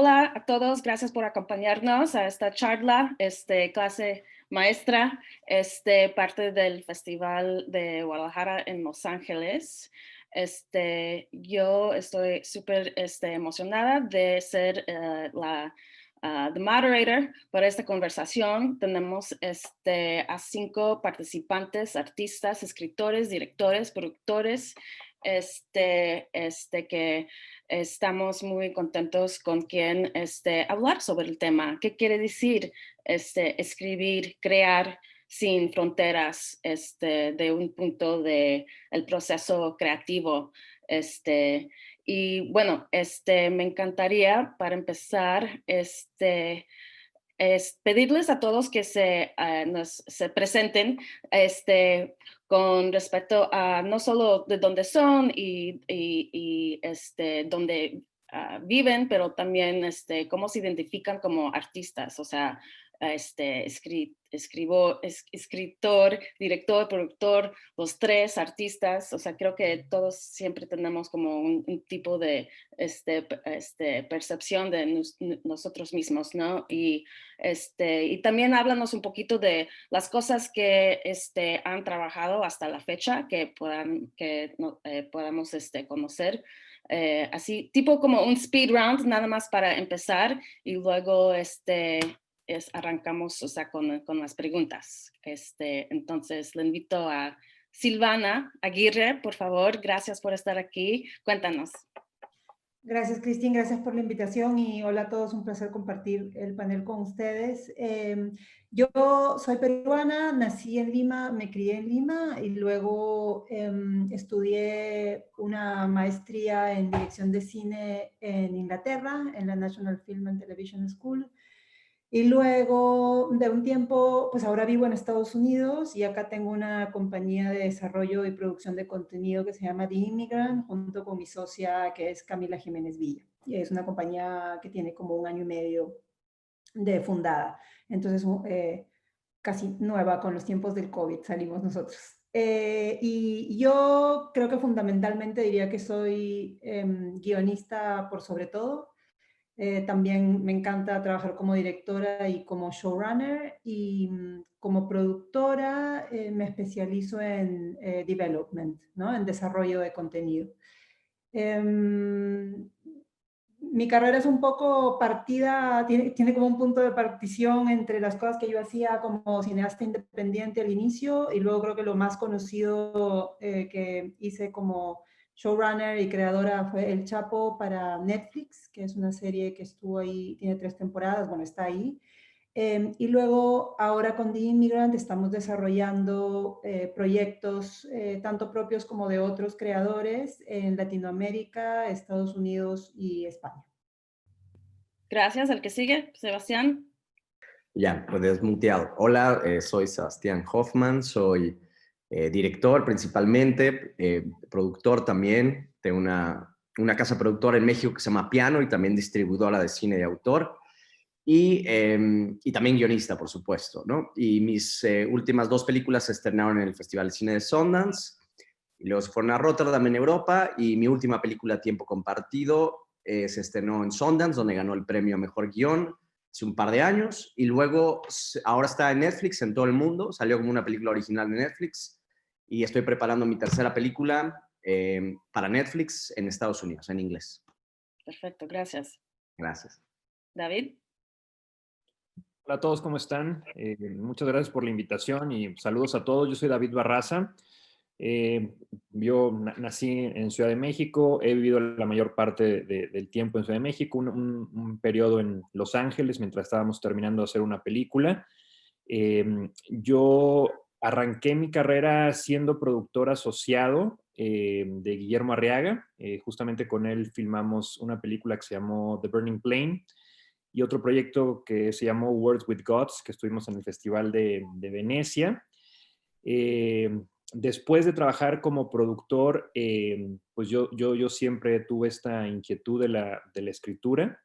Hola a todos, gracias por acompañarnos a esta charla, clase maestra, parte del Festival de Guadalajara en Los Ángeles. Yo estoy súper emocionada de ser the moderator para esta conversación. Tenemos a 5 participantes, artistas, escritores, directores, productores, que estamos muy contentos con quien hablar sobre el tema. ¿Qué quiere decir escribir, crear sin fronteras de un punto de el proceso creativo? Y bueno, me encantaría para empezar es pedirles a todos que se presenten con respecto a no solo de dónde son y dónde viven, pero también cómo se identifican como artistas, o sea, escritor, director, productor, los 3 artistas, o sea, creo que todos siempre tenemos como un tipo de percepción de nosotros mismos, ¿no? Y también háblanos un poquito de las cosas que han trabajado hasta la fecha podamos conocer. Así, tipo como un speed round, nada más para empezar y luego arrancamos, o sea, con las preguntas. Entonces, le invito a Silvana Aguirre, por favor, gracias por estar aquí. Cuéntanos. Gracias, Cristín, gracias por la invitación y hola a todos, un placer compartir el panel con ustedes. Yo soy peruana, nací en Lima, me crié en Lima y luego estudié una maestría en dirección de cine en Inglaterra, en la National Film and Television School. Y luego de un tiempo, pues ahora vivo en Estados Unidos y acá tengo una compañía de desarrollo y producción de contenido que se llama The Immigrant, junto con mi socia que es Camila Jiménez Villa. Y es una compañía que tiene como 1 año y medio de fundada. Entonces, casi nueva con los tiempos del COVID, salimos nosotros. Y yo creo que fundamentalmente diría que soy guionista por sobre todo. También me encanta trabajar como directora y como showrunner y como productora me especializo en development, ¿no? En desarrollo de contenido. Mi carrera es un poco partida, tiene como un punto de partición entre las cosas que yo hacía como cineasta independiente al inicio y luego creo que lo más conocido que hice como showrunner y creadora fue El Chapo para Netflix, que es una serie que estuvo ahí, tiene 3 temporadas, bueno, está ahí. Y luego, ahora con The Immigrant estamos desarrollando proyectos tanto propios como de otros creadores en Latinoamérica, Estados Unidos y España. Gracias. ¿El que sigue? Sebastián. Ya, pues desmuteado. Hola, soy Sebastián Hoffman, soy director principalmente, productor también. Tengo una casa productora en México que se llama Piano y también distribuidora de cine de autor. Y también guionista, por supuesto, ¿no? Y mis últimas 2 películas se estrenaron en el Festival de Cine de Sundance, y luego se fueron a Rotterdam en Europa, y mi última película, Tiempo Compartido, se estrenó en Sundance, donde ganó el premio a Mejor Guión hace un par de años, y luego ahora está en Netflix en todo el mundo, salió como una película original de Netflix, y estoy preparando mi tercera película para Netflix en Estados Unidos, en inglés. Perfecto, gracias. Gracias. David. Hola a todos, ¿cómo están? Muchas gracias por la invitación y saludos a todos. Yo soy David Barraza. Yo nací en Ciudad de México, he vivido la mayor parte del tiempo en Ciudad de México, un periodo en Los Ángeles mientras estábamos terminando de hacer una película. Yo arranqué mi carrera siendo productor asociado de Guillermo Arriaga. Justamente con él filmamos una película que se llamó The Burning Plain y otro proyecto que se llamó Words with Gods, que estuvimos en el Festival de Venecia. Después de trabajar como productor, pues yo siempre tuve esta inquietud de la escritura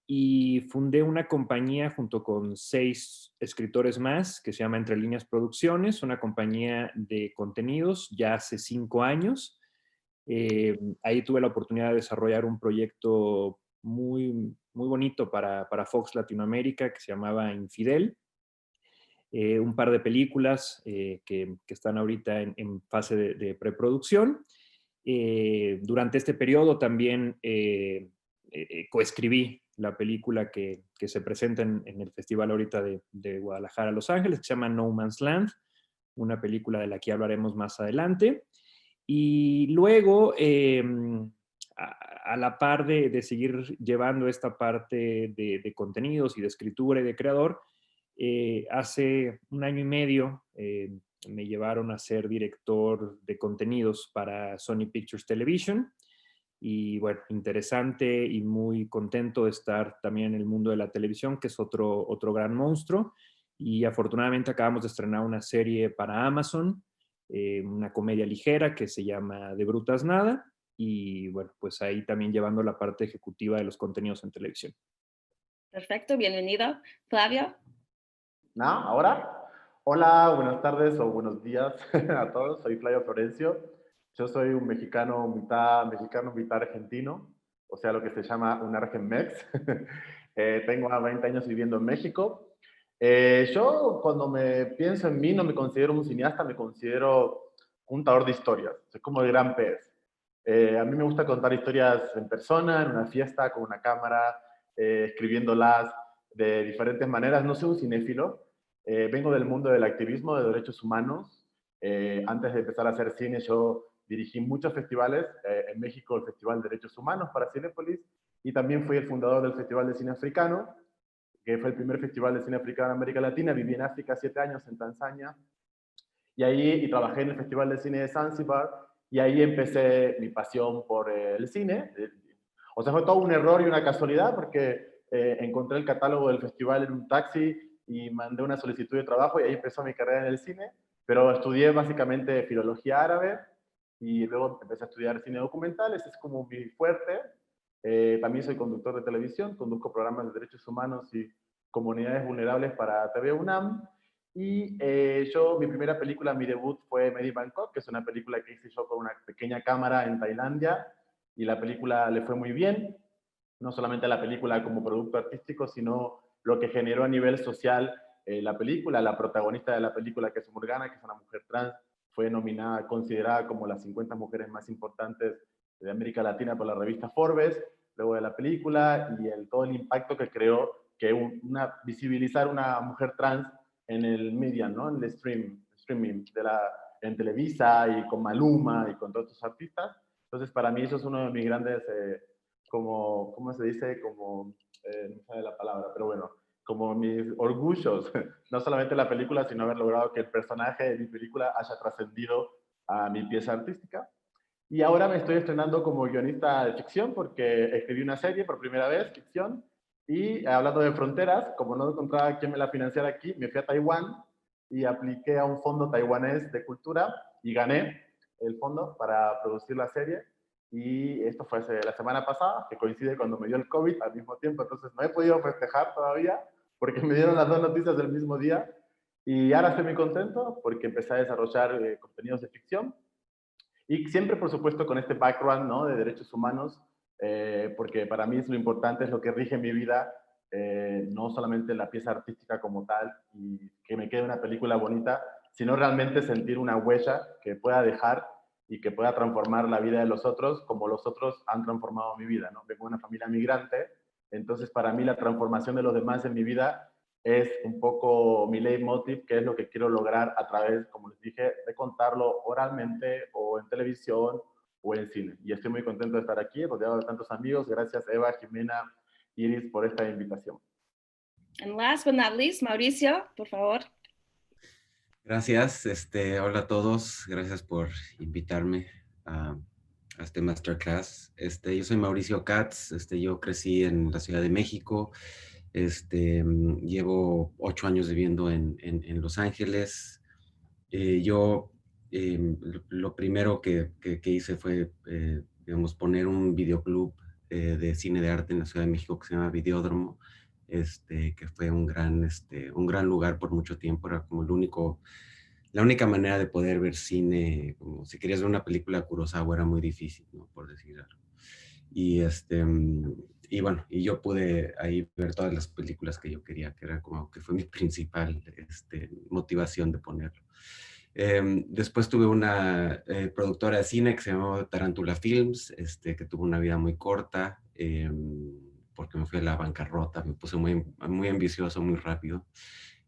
y fundé una compañía junto con 6 escritores más que se llama Entre Líneas Producciones, una compañía de contenidos ya hace 5 años. Ahí tuve la oportunidad de desarrollar un proyecto muy, muy bonito para Fox Latinoamérica que se llamaba Infidel. Un par de películas que están ahorita en fase de preproducción. Durante este periodo también coescribí la película que se presenta en el festival ahorita de Guadalajara, Los Ángeles, que se llama No Man's Land, una película de la que hablaremos más adelante. Y luego, a la par de seguir llevando esta parte de contenidos y de escritura y de creador, hace un año y medio me llevaron a ser director de contenidos para Sony Pictures Television. Y bueno, interesante y muy contento de estar también en el mundo de la televisión, que es otro gran monstruo. Y afortunadamente acabamos de estrenar una serie para Amazon, una comedia ligera que se llama De Brutas Nada. Y bueno, pues ahí también llevando la parte ejecutiva de los contenidos en televisión. Perfecto, bienvenido. Flavio. ¿No? ¿Ahora? Hola, buenas tardes o buenos días a todos. Soy Flavio Florencio. Yo soy un mexicano, mitad argentino, o sea, lo que se llama un Argenmex. Tengo 20 años viviendo en México. Yo, cuando me pienso en mí, no me considero un cineasta, me considero un contador de historias. Soy como el gran pez. A mí me gusta contar historias en persona, en una fiesta, con una cámara, escribiéndolas de diferentes maneras. No soy un cinéfilo. Vengo del mundo del activismo de derechos humanos. Antes de empezar a hacer cine, yo dirigí muchos festivales. En México, el Festival de Derechos Humanos para Cinépolis, y también fui el fundador del Festival de Cine Africano, que fue el primer festival de cine africano en América Latina. Viví en África 7 años, en Tanzania, y trabajé en el Festival de Cine de Zanzíbar, y ahí empecé mi pasión por el cine. O sea, fue todo un error y una casualidad, porque encontré el catálogo del festival en un taxi y mandé una solicitud de trabajo, y ahí empezó mi carrera en el cine. Pero estudié básicamente filología árabe, y luego empecé a estudiar cine documental. Ese es como mi fuerte. También soy conductor de televisión, conduzco programas de derechos humanos y comunidades vulnerables para TV UNAM. Y mi primera película, mi debut, fue Made in Bangkok, que es una película que hice yo con una pequeña cámara en Tailandia, y la película le fue muy bien. No solamente la película como producto artístico, sino lo que generó a nivel social la película. La protagonista de la película, que es Morgana, que es una mujer trans, fue nominada, considerada como las 50 mujeres más importantes de América Latina por la revista Forbes, luego de la película, y todo el impacto que creó que visibilizar una mujer trans en el media, ¿no? En el streaming en Televisa, y con Maluma y con todos estos artistas. Entonces, para mí eso es uno de mis grandes, ¿cómo se dice? No sabe la palabra, pero bueno, como mis orgullos, no solamente la película, sino haber logrado que el personaje de mi película haya trascendido a mi pieza artística. Y ahora me estoy estrenando como guionista de ficción, porque escribí una serie por primera vez, ficción, y hablando de fronteras, como no encontraba quién me la financiara aquí, me fui a Taiwán y apliqué a un fondo taiwanés de cultura y gané el fondo para producir la serie. Y esto fue la semana pasada, que coincide cuando me dio el COVID al mismo tiempo, entonces no he podido festejar todavía, porque me dieron las dos noticias del mismo día. Y ahora estoy muy contento porque empecé a desarrollar contenidos de ficción. Y siempre, por supuesto, con este background, ¿no?, de derechos humanos, porque para mí es lo importante, es lo que rige mi vida, no solamente la pieza artística como tal y que me quede una película bonita, sino realmente sentir una huella que pueda dejar y que pueda transformar la vida de los otros como los otros han transformado mi vida, ¿no? Vengo de una familia migrante, entonces para mí la transformación de los demás en mi vida es un poco mi leitmotiv, que es lo que quiero lograr a través, como les dije, de contarlo oralmente o en televisión o en cine. Y estoy muy contento de estar aquí, rodeado de tantos amigos. Gracias, Eva, Jimena, Iris, por esta invitación. And last but not least, Mauricio, por favor. Gracias, hola a todos, gracias por invitarme a este masterclass. Yo soy Mauricio Katz, yo crecí en la Ciudad de México, llevo 8 años viviendo en Los Ángeles. Lo primero que hice fue, digamos, poner un videoclub de cine de arte en la Ciudad de México que se llama Videódromo, que fue un gran lugar por mucho tiempo. Era como la única manera de poder ver cine. Como si querías ver una película de Kurosawa era muy difícil, ¿no?, por decir algo. Y y bueno, y yo pude ahí ver todas las películas que yo quería, que era como que fue mi principal motivación de ponerlo. Después tuve una productora de cine que se llamaba Tarántula Films, que tuvo una vida muy corta, porque me fui a la bancarrota, me puse muy, muy ambicioso muy rápido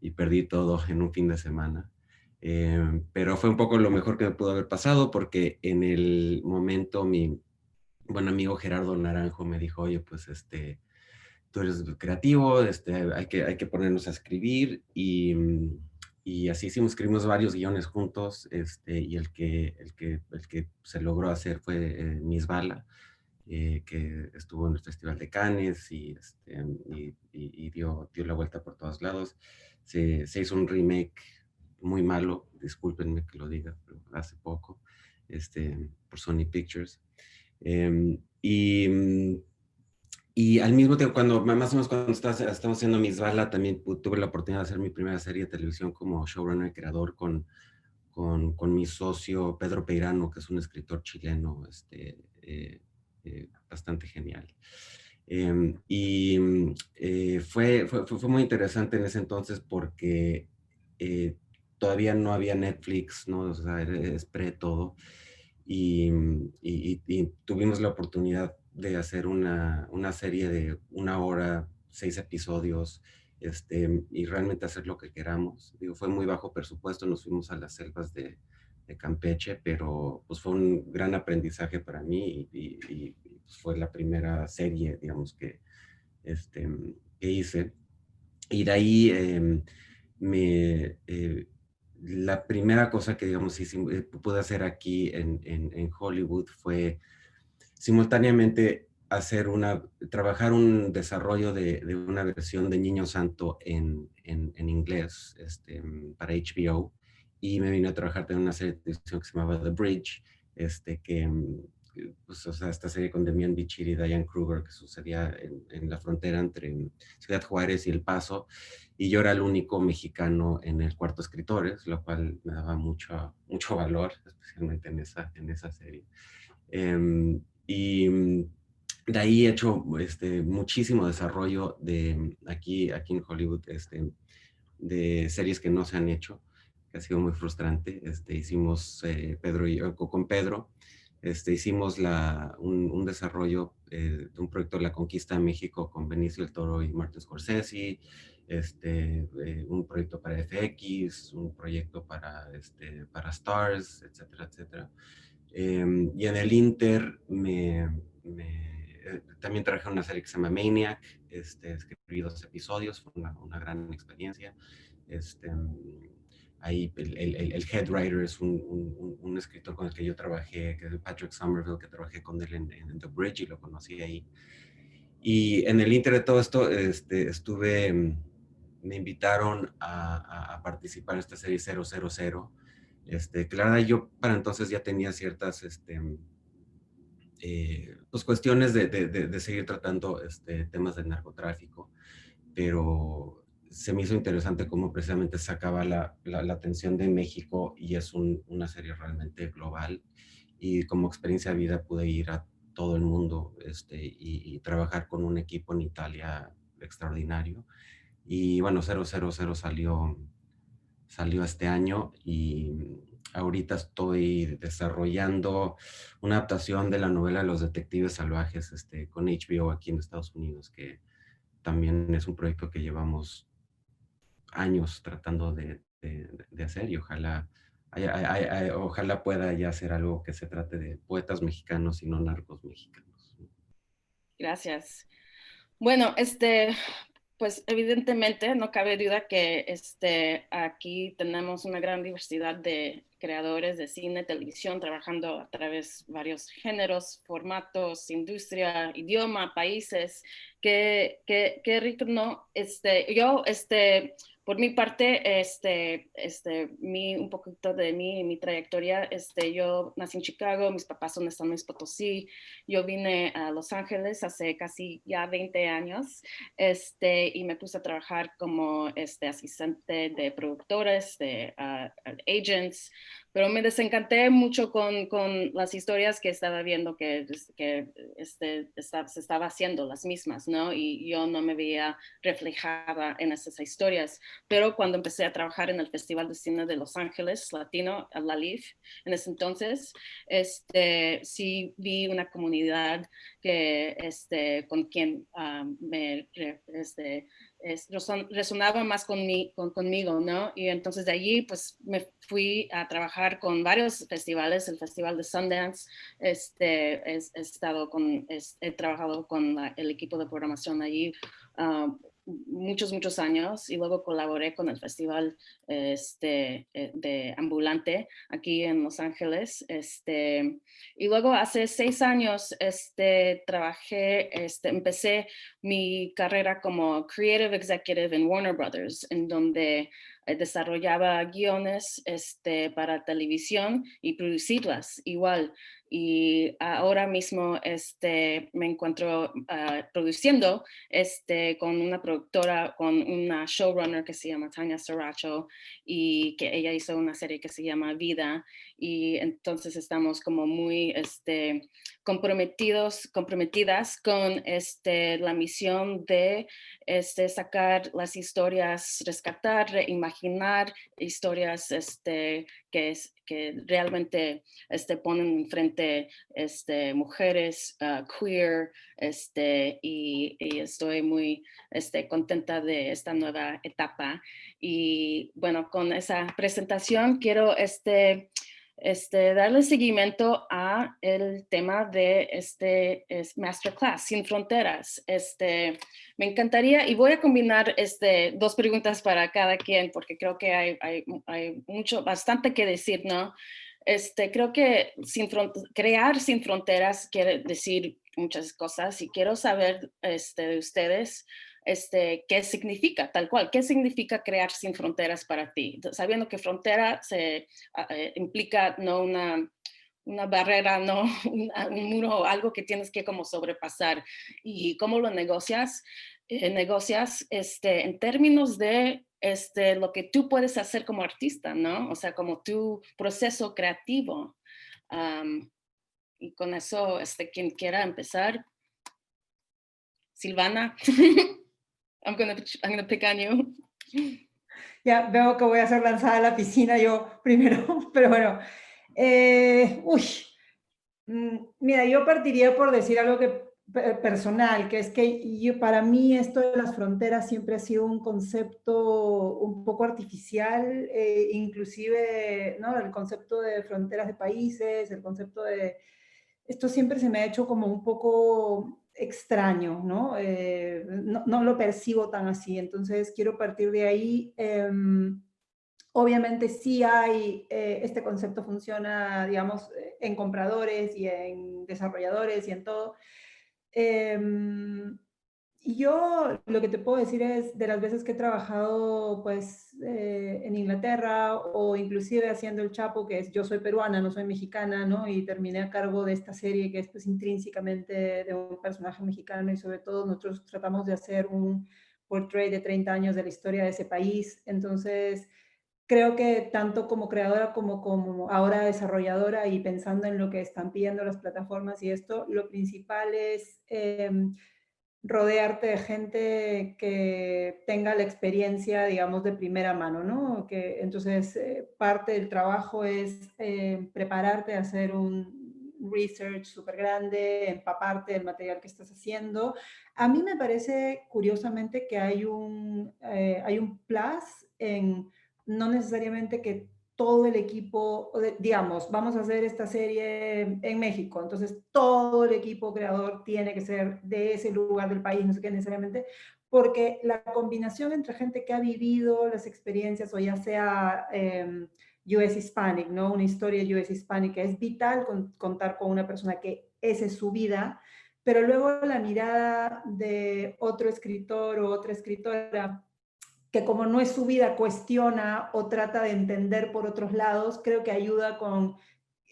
y perdí todo en un fin de semana. Pero fue un poco lo mejor que me pudo haber pasado, porque en el momento mi buen amigo Gerardo Naranjo me dijo, oye, pues tú eres creativo, hay que ponernos a escribir, y así hicimos, escribimos varios guiones juntos, y el que se logró hacer fue Misbala, que estuvo en el Festival de Cannes y dio la vuelta por todos lados. Se hizo un remake muy malo, discúlpenme que lo diga, pero hace poco, por Sony Pictures. Y al mismo tiempo, más o menos cuando estamos haciendo Misbala, también tuve la oportunidad de hacer mi primera serie de televisión como showrunner y creador con mi socio Pedro Peirano, que es un escritor chileno bastante genial. Fue muy interesante en ese entonces porque todavía no había Netflix, ¿no? O sea, es pre todo. Y tuvimos la oportunidad de hacer una serie de 1 hora, 6 episodios, y realmente hacer lo que queramos. Digo, fue muy bajo presupuesto, nos fuimos a las selvas de Campeche, pero pues fue un gran aprendizaje para mí y pues, fue la primera serie, digamos, que hice. Y de ahí la primera cosa que, digamos, pude hacer aquí en Hollywood fue simultáneamente trabajar un desarrollo de una versión de Niño Santo en inglés para HBO, y me vine a trabajar en una serie de televisión que se llamaba The Bridge, pues, o sea, esta serie con Demian Bichir y Diane Kruger, que sucedía en la frontera entre Ciudad Juárez y El Paso, y yo era el único mexicano en el cuarto de escritores, lo cual me daba mucho valor, especialmente en esa serie. Y de ahí he hecho muchísimo desarrollo aquí en Hollywood, de series que no se han hecho, que ha sido muy frustrante. Hicimos Pedro y yo, con Pedro, hicimos un desarrollo de un proyecto de La Conquista de México con Benicio del Toro y Martin Scorsese, un proyecto para FX, un proyecto para Stars, etcétera, etcétera. Y en el Inter también trabajé en una serie que se llama Maniac, escribí 2 episodios, fue una gran experiencia. Ahí el head writer es un escritor con el que yo trabajé, que es Patrick Somerville, que trabajé con él en The Bridge y lo conocí ahí. Y en el Inter de todo esto me invitaron a participar en esta serie 000, que la verdad yo para entonces ya tenía ciertas pues cuestiones de seguir tratando temas del narcotráfico, pero se me hizo interesante cómo precisamente sacaba la atención de México, y es una serie realmente global, y como experiencia de vida pude ir a todo el mundo y trabajar con un equipo en Italia extraordinario. Y bueno, 000 salió este año, y ahorita estoy desarrollando una adaptación de la novela Los Detectives Salvajes con HBO aquí en Estados Unidos, que también es un proyecto que llevamos años tratando de hacer, y ojalá pueda ya hacer algo que se trate de poetas mexicanos y no narcos mexicanos. Gracias. Bueno, pues evidentemente no cabe duda que aquí tenemos una gran diversidad de creadores de cine, televisión, trabajando a través de varios géneros, formatos, industria, idioma, países. Qué rico, ¿no? por mi parte, un poquito de mí y mi trayectoria, yo nací en Chicago, mis papás son de San Luis Potosí, yo vine a Los Ángeles hace casi ya 20 años, y me puse a trabajar como asistente de productores, de agents, pero me desencanté mucho con las historias que estaba viendo se estaba haciendo las mismas, ¿no? Y yo no me veía reflejada en esas historias. Pero cuando empecé a trabajar en el Festival de Cine de Los Ángeles Latino, la LIF, en ese entonces, sí vi una comunidad con quien resonaba más conmigo, ¿no? Y entonces de allí, pues, me fui a trabajar con varios festivales, el Festival de Sundance, he trabajado con el equipo de programación allí muchos años y luego colaboré con el Festival de Ambulante aquí en Los Ángeles. Y luego hace 6 años empecé mi carrera como Creative Executive en Warner Brothers, en donde desarrollaba guiones para televisión y producirlas igual. Y ahora mismo me encuentro produciendo con una productora, con una showrunner que se llama Tania Saracho, y que ella hizo una serie que se llama Vida, y entonces estamos como muy comprometidas con la misión de sacar las historias, rescatar, reimaginar historias que realmente ponen enfrente mujeres queer, y estoy muy contenta de esta nueva etapa. Y bueno, con esa presentación quiero darle seguimiento a el tema de Masterclass, Sin Fronteras. Me encantaría, y voy a combinar 2 preguntas para cada quien, porque creo que hay bastante que decir, ¿no? Creo que crear sin fronteras quiere decir muchas cosas, y quiero saber de ustedes qué significa, tal cual, qué significa crear sin fronteras para ti, sabiendo que frontera implica no una barrera, no un muro, algo que tienes que como sobrepasar. ¿Y cómo lo negocias? Negocias en términos de lo que tú puedes hacer como artista, ¿no? O sea, como tu proceso creativo. Y con eso, quien quiera empezar. Silvana, I'm gonna pick on you. Ya veo que voy a ser lanzada a la piscina yo primero, pero bueno. Mira, yo partiría por decir algo personal, que es que para mí esto de las fronteras siempre ha sido un concepto un poco artificial, inclusive, ¿no? El concepto de fronteras de países, el concepto de... Esto siempre se me ha hecho como un poco extraño, ¿no? No lo percibo tan así, entonces quiero partir de ahí. Obviamente sí hay, este concepto funciona, digamos, en compradores y en desarrolladores y en todo. Y yo lo que te puedo decir es de las veces que he trabajado pues en Inglaterra o inclusive haciendo El Chapo, que es, yo soy peruana, no soy mexicana, ¿no? Y terminé a cargo de esta serie que es pues intrínsecamente de un personaje mexicano, y sobre todo nosotros tratamos de hacer un portrait de 30 años de la historia de ese país. Entonces creo que tanto como creadora como ahora desarrolladora y pensando en lo que están pidiendo las plataformas y esto, lo principal es rodearte de gente que tenga la experiencia, digamos, de primera mano, ¿no? Entonces, parte del trabajo es prepararte a hacer un research súper grande, empaparte del material que estás haciendo. A mí me parece, curiosamente, que hay un plus en no necesariamente que todo el equipo, digamos, vamos a hacer esta serie en México, entonces todo el equipo creador tiene que ser de ese lugar del país, no sé qué necesariamente, porque la combinación entre gente que ha vivido las experiencias, o ya sea US Hispanic, ¿no? Una historia US Hispanic, que es vital contar con una persona que esa es su vida, pero luego la mirada de otro escritor o otra escritora que como no es su vida, cuestiona o trata de entender por otros lados, creo que ayuda con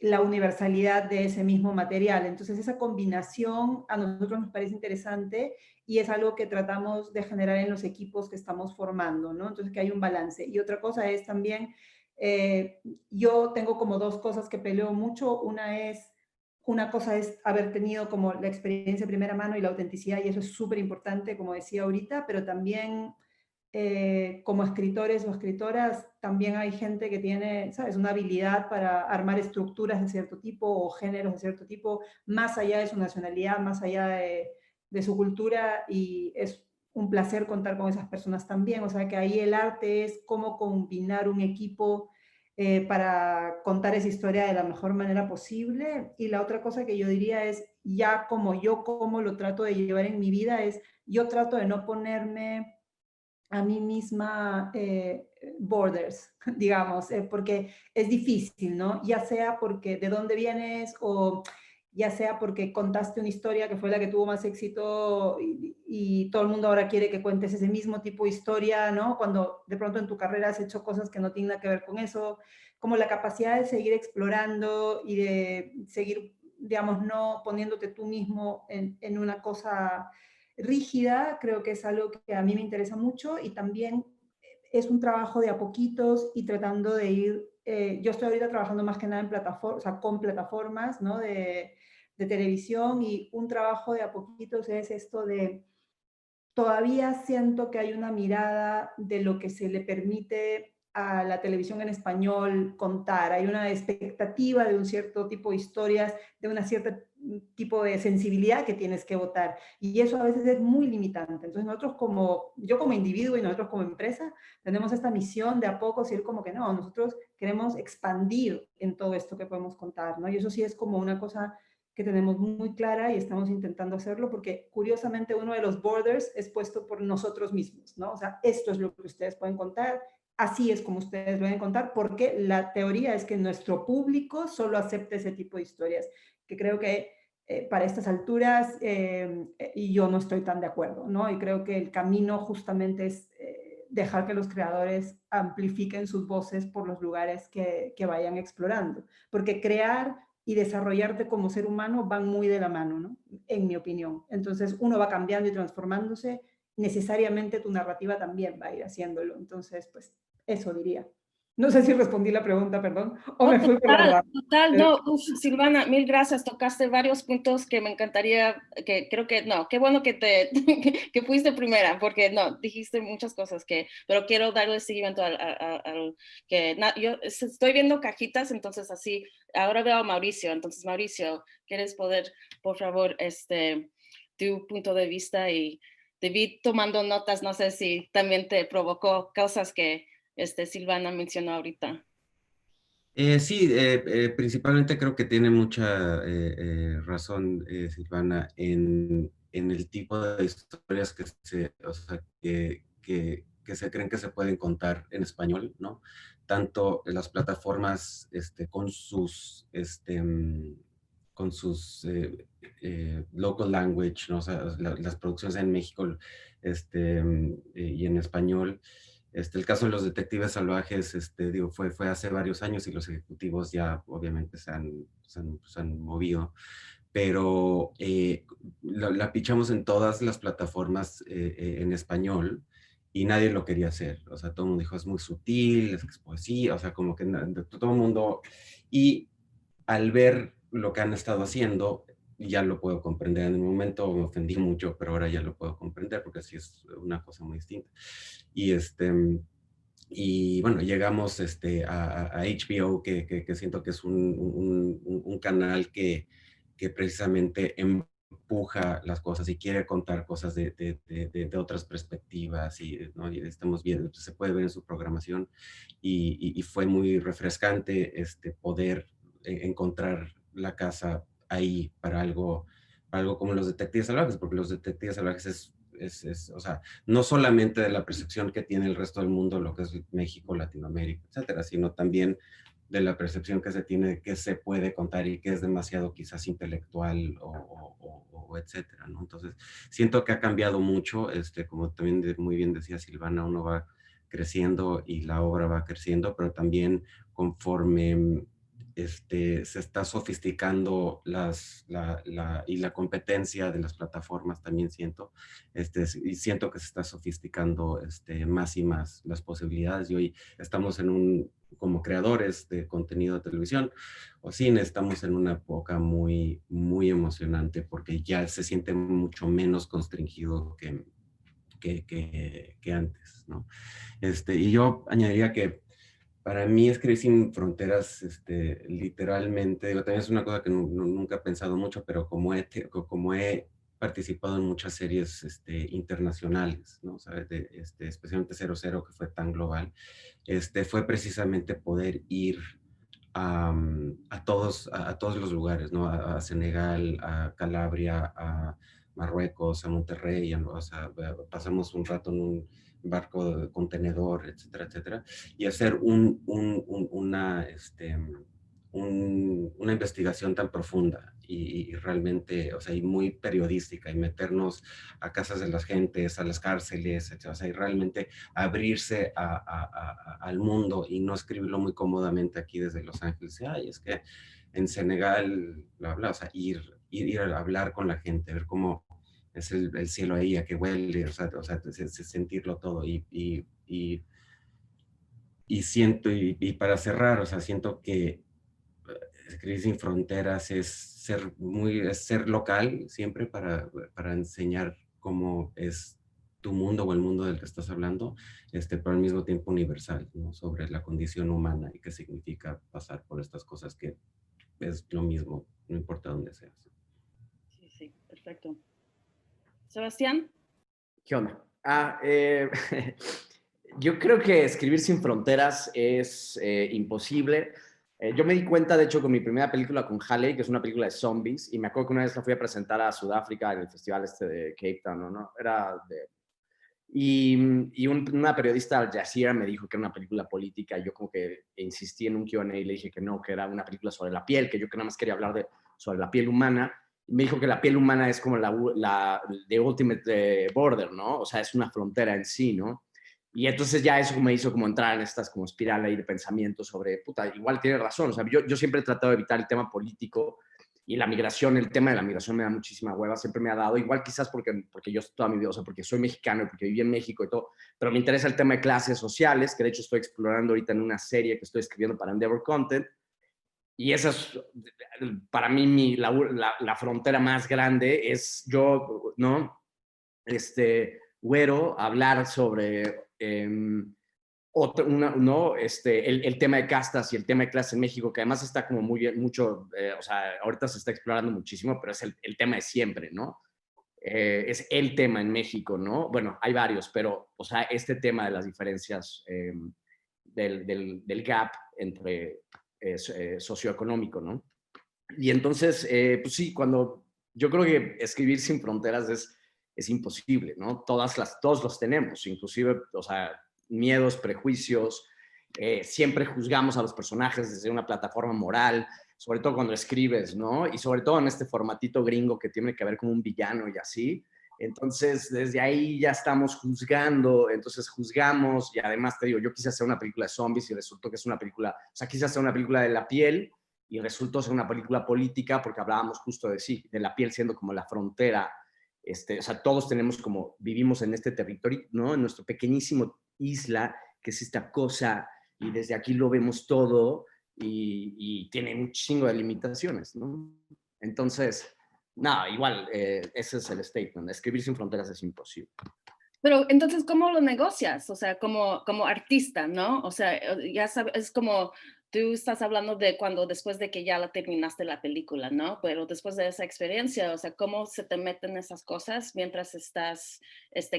la universalidad de ese mismo material. Entonces esa combinación a nosotros nos parece interesante y es algo que tratamos de generar en los equipos que estamos formando, ¿no? Entonces que hay un balance. Y otra cosa es también, yo tengo como dos cosas que peleo mucho. Una cosa es haber tenido como la experiencia de primera mano y la autenticidad, y eso es súper importante, como decía ahorita, pero también como escritores o escritoras, también hay gente que tiene, ¿sabes?, una habilidad para armar estructuras de cierto tipo o géneros de cierto tipo, más allá de su nacionalidad, más allá de su cultura, y es un placer contar con esas personas también. O sea que ahí el arte es cómo combinar un equipo para contar esa historia de la mejor manera posible. Y la otra cosa que yo diría es, ya como lo trato de llevar en mi vida, es yo trato de no ponerme a mí misma borders, digamos, porque es difícil, ¿no? Ya sea porque de dónde vienes o ya sea porque contaste una historia que fue la que tuvo más éxito y todo el mundo ahora quiere que cuentes ese mismo tipo de historia, ¿no? Cuando de pronto en tu carrera has hecho cosas que no tienen nada que ver con eso, como la capacidad de seguir explorando y de seguir, digamos, no poniéndote tú mismo en una cosa rígida, creo que es algo que a mí me interesa mucho, y también es un trabajo de a poquitos y tratando de ir, yo estoy ahorita trabajando más que nada en plataformas, o sea, con plataformas, ¿no?, de televisión, y un trabajo de a poquitos es esto de, todavía siento que hay una mirada de lo que se le permite a la televisión en español contar. Hay una expectativa de un cierto tipo de historias, de un cierto tipo de sensibilidad que tienes que votar. Y eso a veces es muy limitante. Entonces nosotros yo como individuo y nosotros como empresa, tenemos esta misión de a poco decir como que no, nosotros queremos expandir en todo esto que podemos contar, ¿no? Y eso sí es como una cosa que tenemos muy clara y estamos intentando hacerlo, porque curiosamente uno de los borders es puesto por nosotros mismos, ¿no? O sea, esto es lo que ustedes pueden contar, así es como ustedes lo pueden contar, porque la teoría es que nuestro público solo acepta ese tipo de historias, que creo que para estas alturas, y yo no estoy tan de acuerdo, ¿no? Y creo que el camino justamente es dejar que los creadores amplifiquen sus voces por los lugares que vayan explorando, porque crear y desarrollarte como ser humano van muy de la mano, ¿no?, en mi opinión. Entonces uno va cambiando y transformándose, necesariamente tu narrativa también va a ir haciéndolo. Entonces, pues eso diría. No sé si respondí la pregunta, perdón, o me fui por la rama. Total, no, Silvana, mil gracias, tocaste varios puntos que me encantaría, que creo que, no, qué bueno que que fuiste primera, porque no, dijiste muchas cosas pero quiero darle seguimiento al yo estoy viendo cajitas, entonces así, ahora veo a Mauricio, entonces Mauricio, ¿quieres poder, por favor, tu punto de vista? Y te vi tomando notas, no sé si también te provocó cosas que Silvana mencionó ahorita. Sí, principalmente creo que tiene mucha razón, Silvana, en el tipo de historias o sea, que se creen que se pueden contar en español, ¿no? Tanto en las plataformas con sus local language, ¿no? O sea, las producciones en México y en español. El caso de los detectives salvajes, digo, fue hace varios años y los ejecutivos ya obviamente se han movido, pero la pichamos en todas las plataformas en español y nadie lo quería hacer. O sea, todo el mundo dijo, es muy sutil, es poesía, o sea, como que todo el mundo... Y al ver lo que han estado haciendo, ya lo puedo comprender. En el momento me ofendí mucho, pero ahora ya lo puedo comprender porque sí es una cosa muy distinta. Y y bueno, llegamos a HBO, que siento que es un canal que precisamente empuja las cosas y quiere contar cosas de otras perspectivas, ¿no? Y estamos viendo, se puede ver en su programación, y fue muy refrescante poder encontrar la casa ahí para algo como los detectives salvajes, porque los detectives salvajes o sea, no solamente de la percepción que tiene el resto del mundo, lo que es México, Latinoamérica, etcétera, sino también de la percepción que se tiene de que se puede contar y que es demasiado quizás intelectual o etcétera, ¿no? Entonces, siento que ha cambiado mucho, como también muy bien decía Silvana, uno va creciendo y la obra va creciendo, pero también conforme se está sofisticando y la competencia de las plataformas también siento, y siento que se está sofisticando más y más las posibilidades, y hoy estamos como creadores de contenido de televisión o cine, estamos en una época muy, muy emocionante porque ya se siente mucho menos constringido que antes, ¿no? Y yo añadiría que para mí escribir sin fronteras, literalmente, digo, también es una cosa que nunca he pensado mucho, pero como he participado en muchas series internacionales, ¿no? ¿Sabes? Especialmente 00, que fue tan global, fue precisamente poder ir a todos los lugares, ¿no? A Senegal, a Calabria, a Marruecos, a Monterrey, o sea, pasamos un rato en un barco de contenedor, etcétera, etcétera, y hacer una investigación tan profunda y realmente, o sea, y muy periodística, y meternos a casas de las gentes, a las cárceles, etcétera, o sea, y realmente abrirse al mundo y no escribirlo muy cómodamente aquí desde Los Ángeles. Ay, es que en Senegal, bla, bla, o sea, ir a hablar con la gente, ver cómo es el cielo ahí, a qué huele, o sea sentirlo todo. Y siento, y para cerrar, o sea, siento que Escribir sin Fronteras es ser local siempre para enseñar cómo es tu mundo o el mundo del que estás hablando, pero al mismo tiempo universal, ¿no? Sobre la condición humana y qué significa pasar por estas cosas, que es lo mismo, no importa dónde seas. Sí, sí, perfecto. Sebastián. ¿Qué onda? Yo creo que escribir sin fronteras es imposible. Yo me di cuenta, de hecho, con mi primera película con Halle, que es una película de zombies, y me acuerdo que una vez la fui a presentar a Sudáfrica en el festival de Cape Town, ¿no? Una periodista de Al Jazeera me dijo que era una película política, y yo como que insistí en un Q&A y le dije que no, que era una película sobre la piel, que yo que nada más quería hablar sobre la piel humana. Y me dijo que la piel humana es como la the ultimate border, ¿no? O sea, es una frontera en sí, ¿no? Y entonces ya eso me hizo como entrar en estas como espiral ahí de pensamiento sobre, puta, igual tiene razón. O sea, yo siempre he tratado de evitar el tema político, y la migración, el tema de la migración me da muchísima hueva, siempre me ha dado, igual quizás porque yo toda mi vida, o sea, porque soy mexicano y porque viví en México y todo, pero me interesa el tema de clases sociales, que de hecho estoy explorando ahorita en una serie que estoy escribiendo para Endeavor Content, y esa es, para mí, la frontera más grande es yo, ¿no? Güero, hablar sobre ¿no? El tema de castas y el tema de clase en México, que además está como mucho, o sea, ahorita se está explorando muchísimo, pero es el tema de siempre, ¿no? Es el tema en México, ¿no? Bueno, hay varios, pero, o sea, este tema de las diferencias del gap entre socioeconómico, ¿no? Y entonces, pues sí, yo creo que escribir sin fronteras es imposible, ¿no? Todos los tenemos, inclusive, o sea, miedos, prejuicios, siempre juzgamos a los personajes desde una plataforma moral, sobre todo cuando escribes, ¿no? Y sobre todo en este formatito gringo que tiene que ver con un villano y así. Entonces, desde ahí ya estamos juzgando, entonces juzgamos, y además te digo, yo quise hacer una película de zombies y resultó que es una película, o sea, quise hacer una película de la piel y resultó ser una película política porque hablábamos justo de la piel siendo como la frontera. O sea, todos vivimos en este territorio, ¿no? En nuestro pequeñísimo isla, que es esta cosa, y desde aquí lo vemos todo, y tiene un chingo de limitaciones, ¿no? Entonces, nada, igual, ese es el statement. Escribir sin fronteras es imposible. Pero entonces, ¿cómo lo negocias? O sea, como artista, ¿no? O sea, ya sabes, es como tú estás hablando de después de que ya la terminaste la película, ¿no? Pero después de esa experiencia, o sea, ¿cómo se te meten esas cosas mientras estás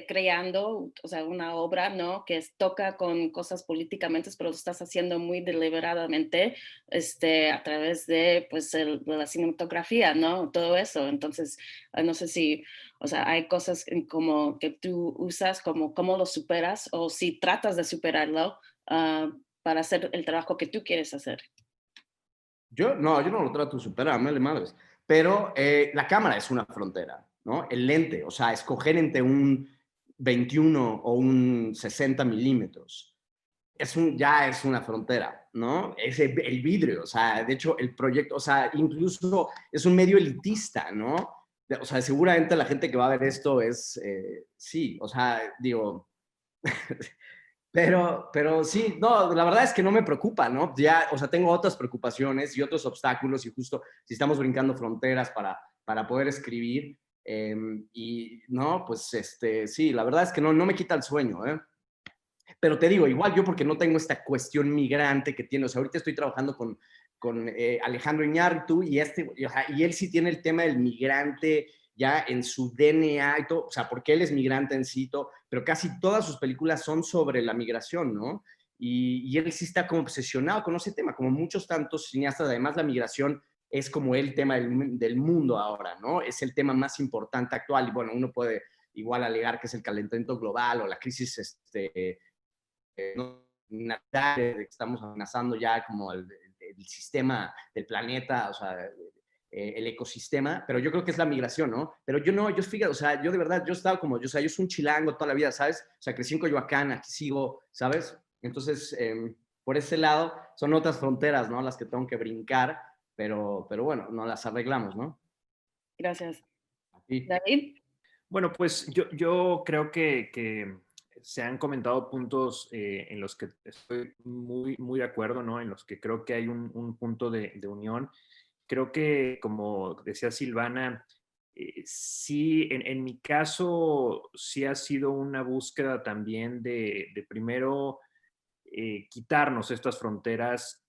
creando, o sea, una obra, ¿no? Que toca con cosas políticamente, pero lo estás haciendo muy deliberadamente, a través de, pues, de la cinematografía, ¿no? Todo eso. Entonces, no sé si... O sea, hay cosas como que tú usas, como cómo lo superas, o si tratas de superarlo para hacer el trabajo que tú quieres hacer. Yo no lo trato de superar, me vale madres. Pero la cámara es una frontera, ¿no? El lente, o sea, escoger entre 21 o un 60 milímetros. Ya es una frontera, ¿no? Es el vidrio, o sea, de hecho el proyecto, o sea, incluso es un medio elitista, ¿no? O sea, seguramente la gente que va a ver esto es, sí, o sea, digo, pero sí, no, la verdad es que no me preocupa, ¿no? Ya, o sea, tengo otras preocupaciones y otros obstáculos y justo si estamos brincando fronteras para poder escribir, y no, pues sí, la verdad es que no me quita el sueño, ¿eh? Pero te digo, igual yo porque no tengo esta cuestión migrante que tiene, o sea, ahorita estoy trabajando con Alejandro Iñárritu y él sí tiene el tema del migrante ya en su DNA y todo, o sea, porque él es migrante en sí, pero casi todas sus películas son sobre la migración, ¿no? Y él sí está como obsesionado con ese tema, como muchos tantos cineastas, además la migración es como el tema del mundo ahora, ¿no? Es el tema más importante actual y bueno, uno puede igual alegar que es el calentamiento global o la crisis ¿no? Que estamos amenazando ya como el sistema del planeta, o sea, el ecosistema, pero yo creo que es la migración, ¿no? Pero yo no, yo fíjate, o sea, yo de verdad, yo he estado como, o sea, yo soy un chilango toda la vida, ¿sabes? O sea, crecí en Coyoacán, aquí sigo, ¿sabes? Entonces, por ese lado, son otras fronteras, ¿no? Las que tengo que brincar, pero bueno, no las arreglamos, ¿no? Gracias. Aquí. David. Bueno, pues yo creo que se han comentado puntos en los que estoy muy de acuerdo, ¿no? En los que creo que hay un punto de unión. Creo que, como decía Silvana, sí, en mi caso, sí ha sido una búsqueda también de primero quitarnos estas fronteras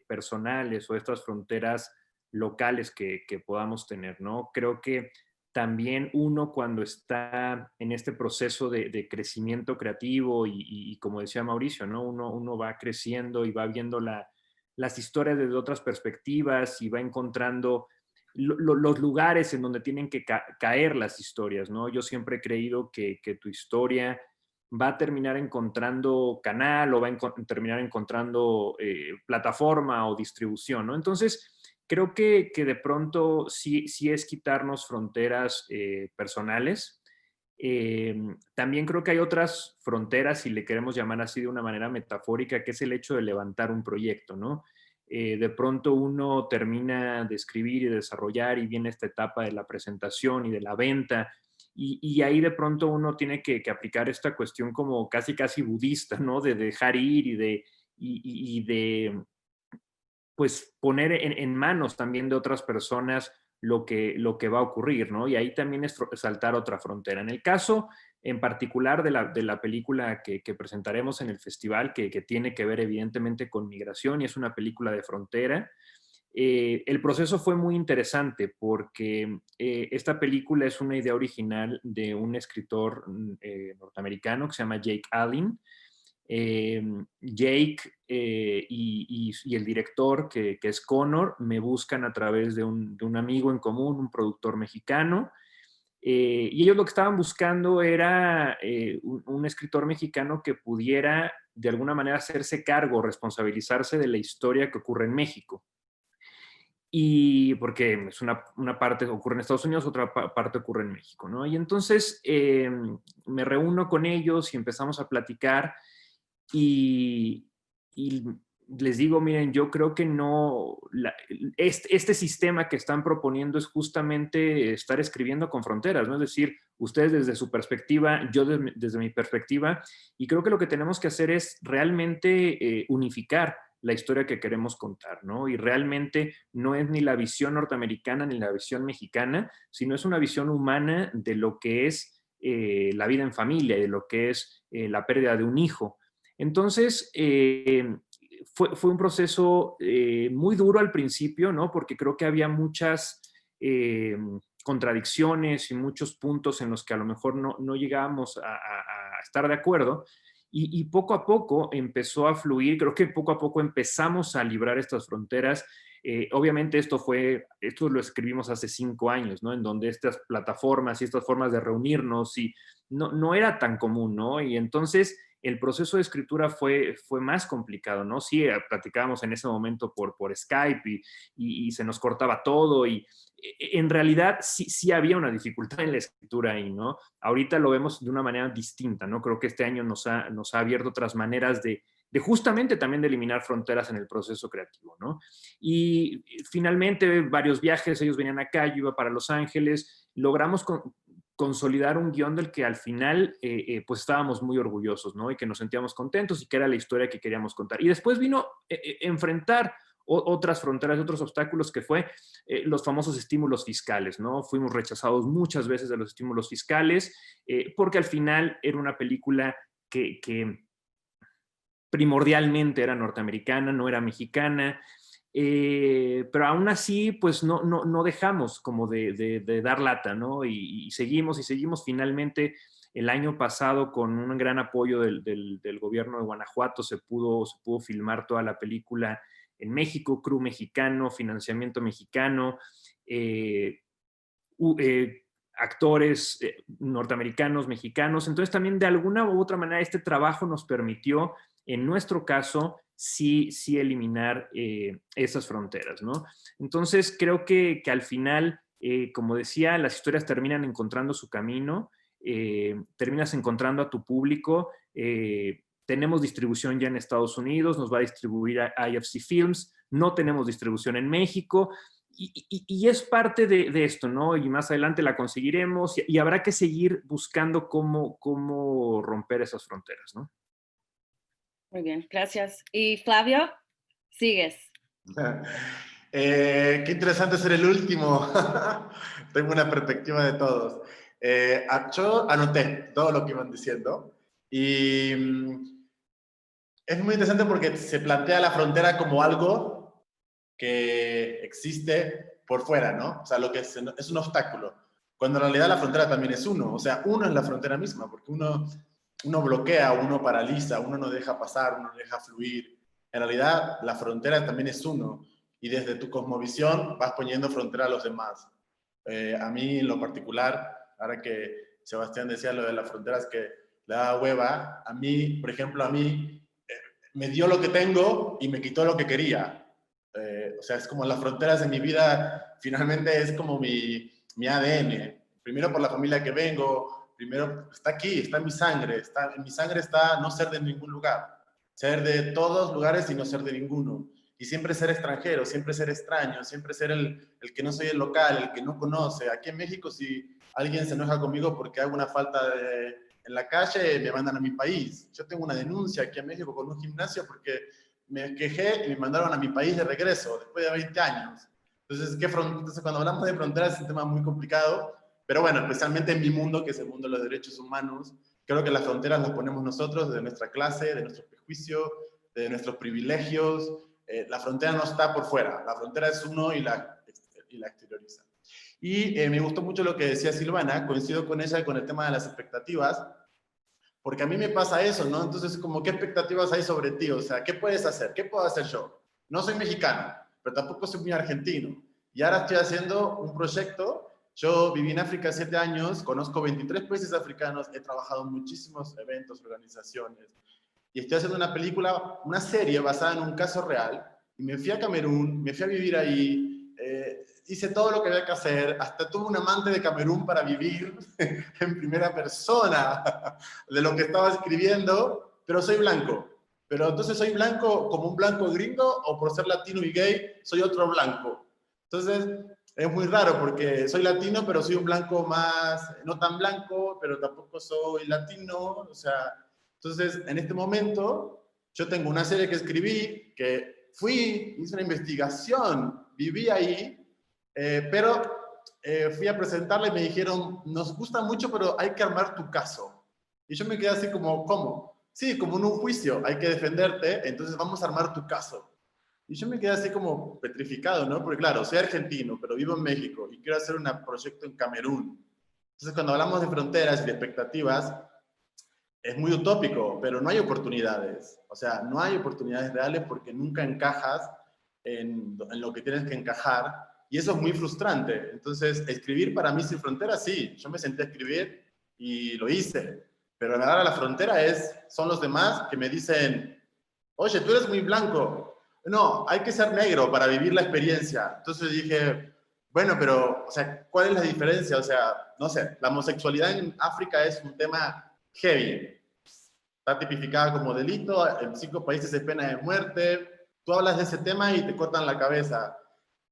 personales o estas fronteras locales que podamos tener, ¿no? Creo que también uno cuando está en este proceso de crecimiento creativo y como decía Mauricio, ¿no? Uno va creciendo y va viendo las historias desde otras perspectivas y va encontrando los lugares en donde tienen que caer las historias, ¿no? Yo siempre he creído que tu historia va a terminar encontrando canal o va a terminar encontrando plataforma o distribución, ¿no? Entonces, creo que de pronto sí es quitarnos fronteras personales. También creo que hay otras fronteras, si le queremos llamar así de una manera metafórica, que es el hecho de levantar un proyecto, ¿no? De pronto uno termina de escribir y desarrollar y viene esta etapa de la presentación y de la venta y ahí de pronto uno tiene que aplicar esta cuestión como casi budista, ¿no? De dejar ir y de pues poner en manos también de otras personas lo que va a ocurrir, ¿no? Y ahí también es saltar otra frontera. En el caso en particular de la película que presentaremos en el festival, que tiene que ver evidentemente con migración y es una película de frontera, el proceso fue muy interesante porque esta película es una idea original de un escritor norteamericano que se llama Jake Allen. Jake y el director, que es Connor, me buscan a través de un amigo en común, un productor mexicano, y ellos lo que estaban buscando era un escritor mexicano que pudiera de alguna manera hacerse cargo, responsabilizarse de la historia que ocurre en México. Y porque es una parte ocurre en Estados Unidos, otra parte ocurre en México, ¿no? Y entonces me reúno con ellos y empezamos a platicar y les digo, miren, yo creo que no, este sistema que están proponiendo es justamente estar escribiendo con fronteras, ¿no? Es decir, ustedes desde su perspectiva, yo desde mi perspectiva, y creo que lo que tenemos que hacer es realmente unificar la historia que queremos contar, ¿no? Y realmente no es ni la visión norteamericana ni la visión mexicana, sino es una visión humana de lo que es la vida en familia, de lo que es la pérdida de un hijo. Entonces, fue un proceso muy duro al principio, ¿no? Porque creo que había muchas contradicciones y muchos puntos en los que a lo mejor no llegábamos a estar de acuerdo. Y poco a poco empezó a fluir, creo que poco a poco empezamos a librar estas fronteras. Obviamente esto lo escribimos hace 5 años, ¿no? En donde estas plataformas y estas formas de reunirnos y no era tan común, ¿no? Y entonces el proceso de escritura fue más complicado, ¿no? Sí, platicábamos en ese momento por Skype y se nos cortaba todo y en realidad sí había una dificultad en la escritura ahí, ¿no? Ahorita lo vemos de una manera distinta, ¿no? Creo que este año nos ha abierto otras maneras de justamente también de eliminar fronteras en el proceso creativo, ¿no? Y finalmente varios viajes, ellos venían acá, yo iba para Los Ángeles, logramos consolidar un guión del que al final pues estábamos muy orgullosos, ¿no? Y que nos sentíamos contentos y que era la historia que queríamos contar. Y después vino enfrentar otras fronteras, otros obstáculos que fue los famosos estímulos fiscales, ¿no? Fuimos rechazados muchas veces de los estímulos fiscales porque al final era una película que primordialmente era norteamericana, no era mexicana, pero aún así, pues no dejamos como de dar lata, ¿no? Y seguimos. Finalmente, el año pasado, con un gran apoyo del gobierno de Guanajuato, se pudo filmar toda la película en México, crew mexicano, financiamiento mexicano, actores norteamericanos, mexicanos. Entonces, también de alguna u otra manera, este trabajo nos permitió, en nuestro caso, sí eliminar esas fronteras, ¿no? Entonces, creo que al final, como decía, las historias terminan encontrando su camino, terminas encontrando a tu público. Tenemos distribución ya en Estados Unidos, nos va a distribuir a IFC Films, no tenemos distribución en México, y es parte de esto, ¿no? Y más adelante la conseguiremos, y habrá que seguir buscando cómo romper esas fronteras, ¿no? Muy bien, gracias. Y Flavio, sigues. Qué interesante ser el último. Tengo una perspectiva de todos. Yo anoté todo lo que iban diciendo y es muy interesante porque se plantea la frontera como algo que existe por fuera, ¿no? O sea, lo que es un obstáculo. Cuando en realidad la frontera también es uno. O sea, uno es la frontera misma, porque uno bloquea, uno paraliza, uno no deja pasar, uno no deja fluir. En realidad, la frontera también es uno. Y desde tu cosmovisión vas poniendo frontera a los demás. A mí, en lo particular, ahora que Sebastián decía lo de las fronteras que le da hueva, a mí, por ejemplo, me dio lo que tengo y me quitó lo que quería. O sea, es como las fronteras de mi vida, finalmente es como mi ADN. Primero por la familia que vengo, primero está aquí, está en mi sangre. En mi sangre está no ser de ningún lugar. Ser de todos lugares y no ser de ninguno. Y siempre ser extranjero, siempre ser extraño, siempre ser el que no soy el local, el que no conoce. Aquí en México, si alguien se enoja conmigo porque hago una falta en la calle, me mandan a mi país. Yo tengo una denuncia aquí en México con un gimnasio porque me quejé y me mandaron a mi país de regreso, después de 20 años. Entonces, cuando hablamos de fronteras es un tema muy complicado, pero bueno, especialmente en mi mundo, que es el mundo de los derechos humanos, creo que las fronteras las ponemos nosotros, de nuestra clase, de nuestro prejuicio, de nuestros privilegios. La frontera no está por fuera, la frontera es uno y la exterioriza. Y me gustó mucho lo que decía Silvana, coincido con ella con el tema de las expectativas, porque a mí me pasa eso, ¿no? Entonces, como, ¿qué expectativas hay sobre ti? O sea, ¿qué puedes hacer? ¿Qué puedo hacer yo? No soy mexicano, pero tampoco soy muy argentino. Y ahora estoy haciendo un proyecto. Yo viví en África 7 años, conozco 23 países africanos, he trabajado en muchísimos eventos, organizaciones. Y estoy haciendo una película, una serie basada en un caso real. Y me fui a Camerún, me fui a vivir ahí, hice todo lo que había que hacer, hasta tuve un amante de Camerún para vivir en primera persona de lo que estaba escribiendo, pero soy blanco. Pero entonces soy blanco como un blanco gringo, o por ser latino y gay soy otro blanco. Entonces es muy raro porque soy latino, pero soy un blanco más, no tan blanco, pero tampoco soy latino. O sea, entonces en este momento yo tengo una serie que escribí, que hice una investigación, viví ahí, pero fui a presentarla y me dijeron, nos gusta mucho, pero hay que armar tu caso. Y yo me quedé así como, ¿cómo? Sí, como en un juicio, hay que defenderte, entonces vamos a armar tu caso. Y yo me quedé así como petrificado, ¿no? Porque claro, soy argentino, pero vivo en México y quiero hacer un proyecto en Camerún. Entonces, cuando hablamos de fronteras y de expectativas, es muy utópico, pero no hay oportunidades. O sea, no hay oportunidades reales porque nunca encajas en lo que tienes que encajar. Y eso es muy frustrante. Entonces, escribir para mí sin fronteras, sí. Yo me senté a escribir y lo hice. Pero a la frontera son los demás que me dicen, oye, tú eres muy blanco. No, hay que ser negro para vivir la experiencia. Entonces dije, bueno, pero, o sea, ¿cuál es la diferencia? O sea, no sé, la homosexualidad en África es un tema heavy. Está tipificada como delito, en 5 países es pena de muerte. Tú hablas de ese tema y te cortan la cabeza.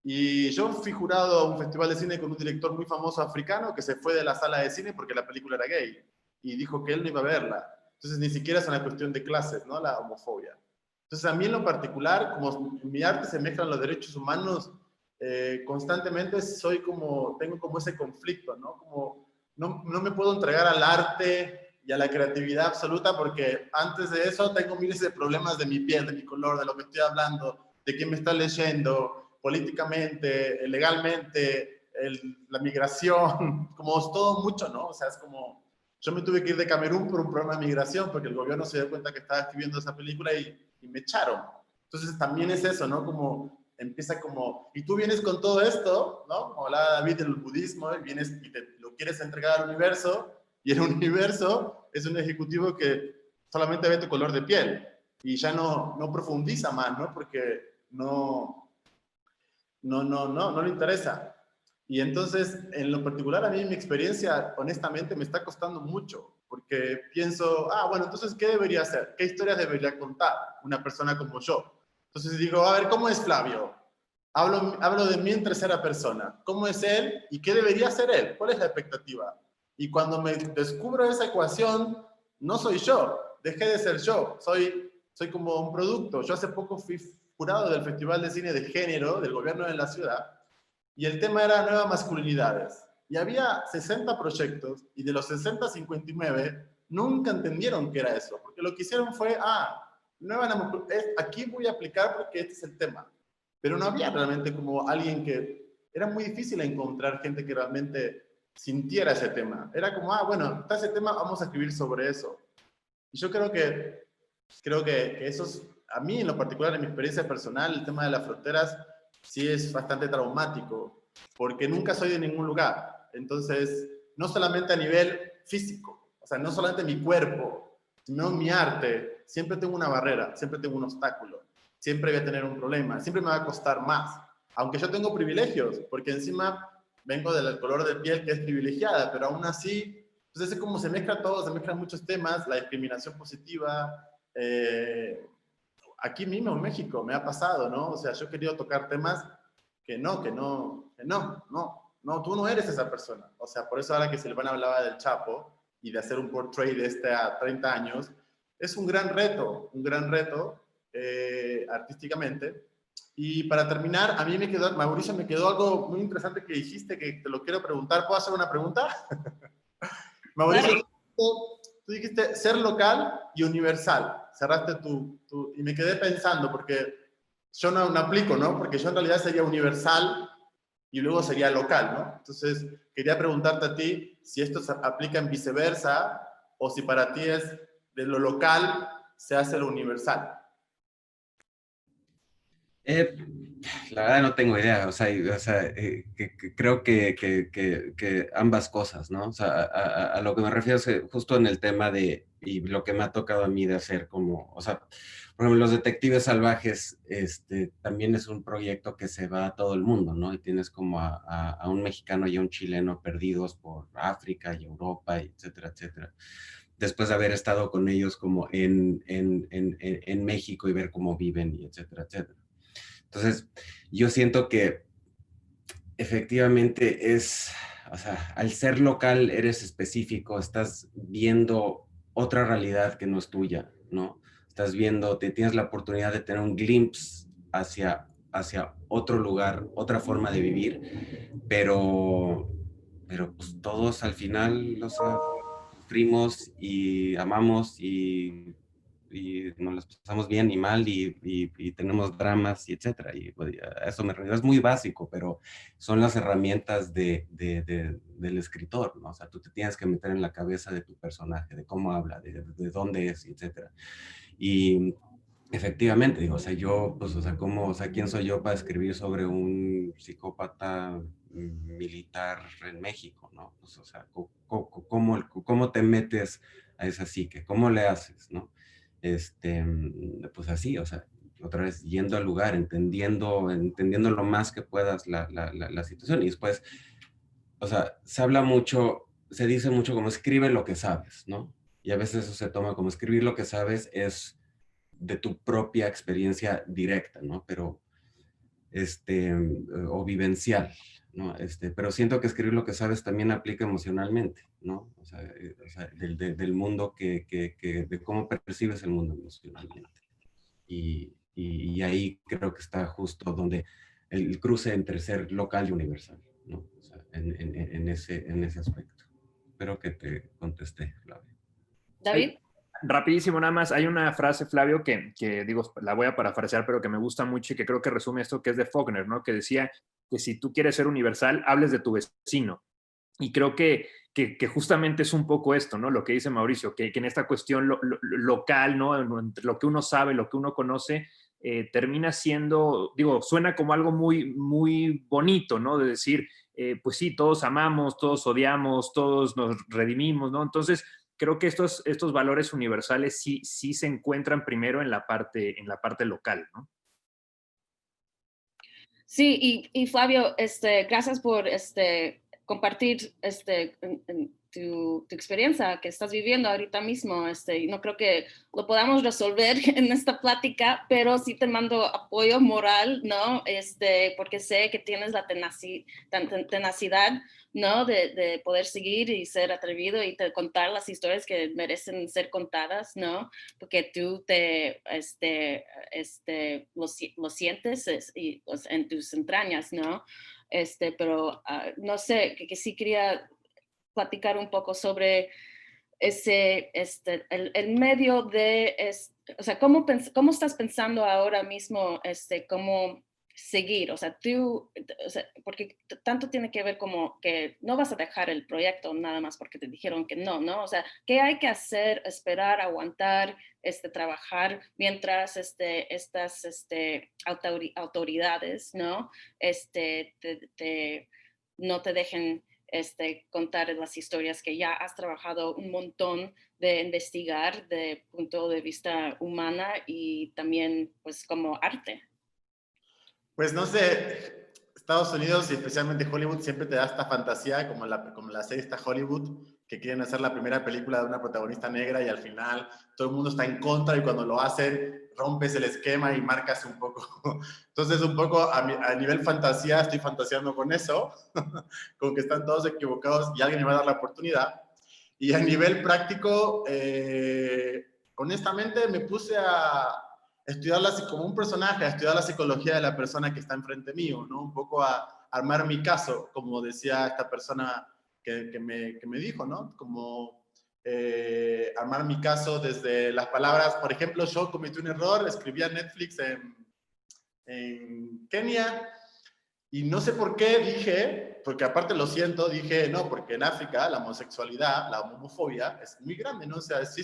Y yo fui jurado a un festival de cine con un director muy famoso africano que se fue de la sala de cine porque la película era gay y dijo que él no iba a verla. Entonces ni siquiera es una cuestión de clases, ¿no? La homofobia. Entonces a mí en lo particular, como en mi arte se mezclan los derechos humanos, constantemente tengo como ese conflicto, ¿no? Como no me puedo entregar al arte y a la creatividad absoluta porque antes de eso tengo miles de problemas de mi piel, de mi color, de lo que estoy hablando, de quién me está leyendo, políticamente, legalmente, la migración, como es todo mucho, ¿no? O sea, es como, yo me tuve que ir de Camerún por un problema de migración porque el gobierno se dio cuenta que estaba escribiendo esa película y me echaron. Entonces también es eso, ¿no? Como empieza como, y tú vienes con todo esto, ¿no? Como hablaba David del budismo, y vienes y lo quieres entregar al universo, y el universo es un ejecutivo que solamente ve tu color de piel y ya no profundiza más, ¿no? Porque no le interesa. Y entonces, en lo particular, a mí mi experiencia, honestamente, me está costando mucho, porque pienso, bueno, entonces, ¿qué debería hacer? ¿Qué historias debería contar una persona como yo? Entonces digo, a ver, ¿cómo es Flavio? Hablo de mí en tercera persona. ¿Cómo es él y qué debería ser él? ¿Cuál es la expectativa? Y cuando me descubro esa ecuación, no soy yo, dejé de ser yo, soy como un producto. Yo hace poco fui jurado del Festival de Cine de Género del gobierno de la ciudad y el tema era nuevas masculinidades. Y había 60 proyectos y de los 60, 59 nunca entendieron qué era eso, porque lo que hicieron fue, aquí voy a aplicar porque este es el tema. Pero no había realmente como alguien que... Era muy difícil encontrar gente que realmente sintiera ese tema. Era como, bueno, está ese tema, vamos a escribir sobre eso. Y yo creo que eso es, a mí en lo particular, en mi experiencia personal, el tema de las fronteras sí es bastante traumático, porque nunca soy de ningún lugar. Entonces, no solamente a nivel físico, o sea, no solamente mi cuerpo, sino mi arte, siempre tengo una barrera, siempre tengo un obstáculo, siempre voy a tener un problema, siempre me va a costar más. Aunque yo tengo privilegios, porque encima vengo del color de piel que es privilegiada, pero aún así, entonces es como se mezcla todo, se mezclan muchos temas, la discriminación positiva, aquí mismo en México me ha pasado, ¿no? O sea, yo he querido tocar temas que no, tú no eres esa persona. O sea, por eso ahora que Silvana hablaba del Chapo y de hacer un portrait de este a 30 años, es un gran reto artísticamente. Y para terminar, a mí Mauricio, me quedó algo muy interesante que dijiste que te lo quiero preguntar. ¿Puedo hacer una pregunta? Mauricio, tú dijiste ser local y universal. Cerraste y me quedé pensando porque yo no aplico, ¿no? Porque yo en realidad sería universal y luego sería local, ¿no? Entonces, quería preguntarte a ti si esto se aplica en viceversa o si para ti es de lo local se hace lo universal. La verdad no tengo idea, o sea, creo que ambas cosas, ¿no? O sea, a lo que me refiero es que justo en el tema y lo que me ha tocado a mí de hacer como, o sea, por ejemplo, Los Detectives Salvajes, también es un proyecto que se va a todo el mundo, ¿no? Y tienes como a un mexicano y a un chileno perdidos por África y Europa, etcétera, etcétera. Después de haber estado con ellos como en México y ver cómo viven, y etcétera, etcétera. Entonces, yo siento que efectivamente o sea, al ser local eres específico, estás viendo otra realidad que no es tuya, ¿no? Estás viendo, tienes la oportunidad de tener un glimpse hacia otro lugar, otra forma de vivir, pero pues todos al final, o sea, sufrimos y amamos y nos las pasamos bien y mal y tenemos dramas y etcétera. Y pues, a eso me refiero. Es muy básico, pero son las herramientas del escritor, ¿no? O sea, tú te tienes que meter en la cabeza de tu personaje, de cómo habla, de dónde es, etcétera. Y efectivamente, digo, o sea, yo, pues, o sea, ¿quién soy yo para escribir sobre un psicópata militar en México, ¿no? Pues, o sea, ¿cómo te metes a esa psique. ¿Cómo le haces, no? Pues así, o sea, otra vez yendo al lugar, entendiendo lo más que puedas la situación. Y después, o sea, se dice mucho como escribe lo que sabes, ¿no? Y a veces eso se toma como escribir lo que sabes es de tu propia experiencia directa, ¿no? Pero, o vivencial, ¿no? Pero siento que escribir lo que sabes también aplica emocionalmente, ¿no? O sea, del mundo de cómo percibes el mundo emocionalmente. Y ahí creo que está justo donde el cruce entre ser local y universal, ¿no? O sea, en ese aspecto. Espero que te contesté, Flavio. David. Rapidísimo, nada más. Hay una frase, Flavio, que digo, la voy a parafrasear, pero que me gusta mucho y que creo que resume esto, que es de Faulkner, ¿no? Que decía que si tú quieres ser universal, hables de tu vecino. Y creo que justamente es un poco esto, ¿no? Lo que dice Mauricio, que en esta cuestión local, ¿no? Entre lo que uno sabe, lo que uno conoce, termina siendo, digo, suena como algo muy, muy bonito, ¿no? De decir, pues sí, todos amamos, todos odiamos, todos nos redimimos, ¿no? Entonces, creo que estos valores universales sí se encuentran primero en la parte local, ¿no? Sí, y Flavio, gracias por compartir tu experiencia que estás viviendo ahorita mismo. No creo que lo podamos resolver en esta plática, pero sí te mando apoyo moral, ¿no? Porque sé que tienes la tenacidad, ¿no? De poder seguir y ser atrevido y contar las historias que merecen ser contadas, ¿no? Porque tú lo sientes en tus entrañas, ¿no? Pero no sé, que sí quería platicar un poco sobre el medio de, o sea, ¿cómo estás pensando ahora mismo, cómo seguir? O sea, porque tanto tiene que ver como que no vas a dejar el proyecto nada más porque te dijeron que no, ¿no? O sea, ¿qué hay que hacer? Esperar, aguantar, trabajar mientras estas autoridades, ¿no? No te dejen contar las historias que ya has trabajado un montón de investigar de punto de vista humana y también pues como arte. Pues no sé, Estados Unidos y especialmente Hollywood siempre te da esta fantasía, como la serie está Hollywood, que quieren hacer la primera película de una protagonista negra y al final todo el mundo está en contra y cuando lo hacen rompes el esquema y marcas un poco. Entonces un poco a nivel fantasía estoy fantaseando con eso, con que están todos equivocados y alguien me va a dar la oportunidad. Y a nivel práctico, honestamente me puse a estudiarla como un personaje, a estudiar la psicología de la persona que está enfrente mío, ¿no? Un poco a armar mi caso, como decía esta persona que me dijo, ¿no? Como armar mi caso desde las palabras. Por ejemplo, yo cometí un error, escribí a Netflix en Kenia y no sé por qué dije, porque aparte lo siento, dije, no, porque en África la homosexualidad, la homofobia es muy grande, ¿no? O sea, sí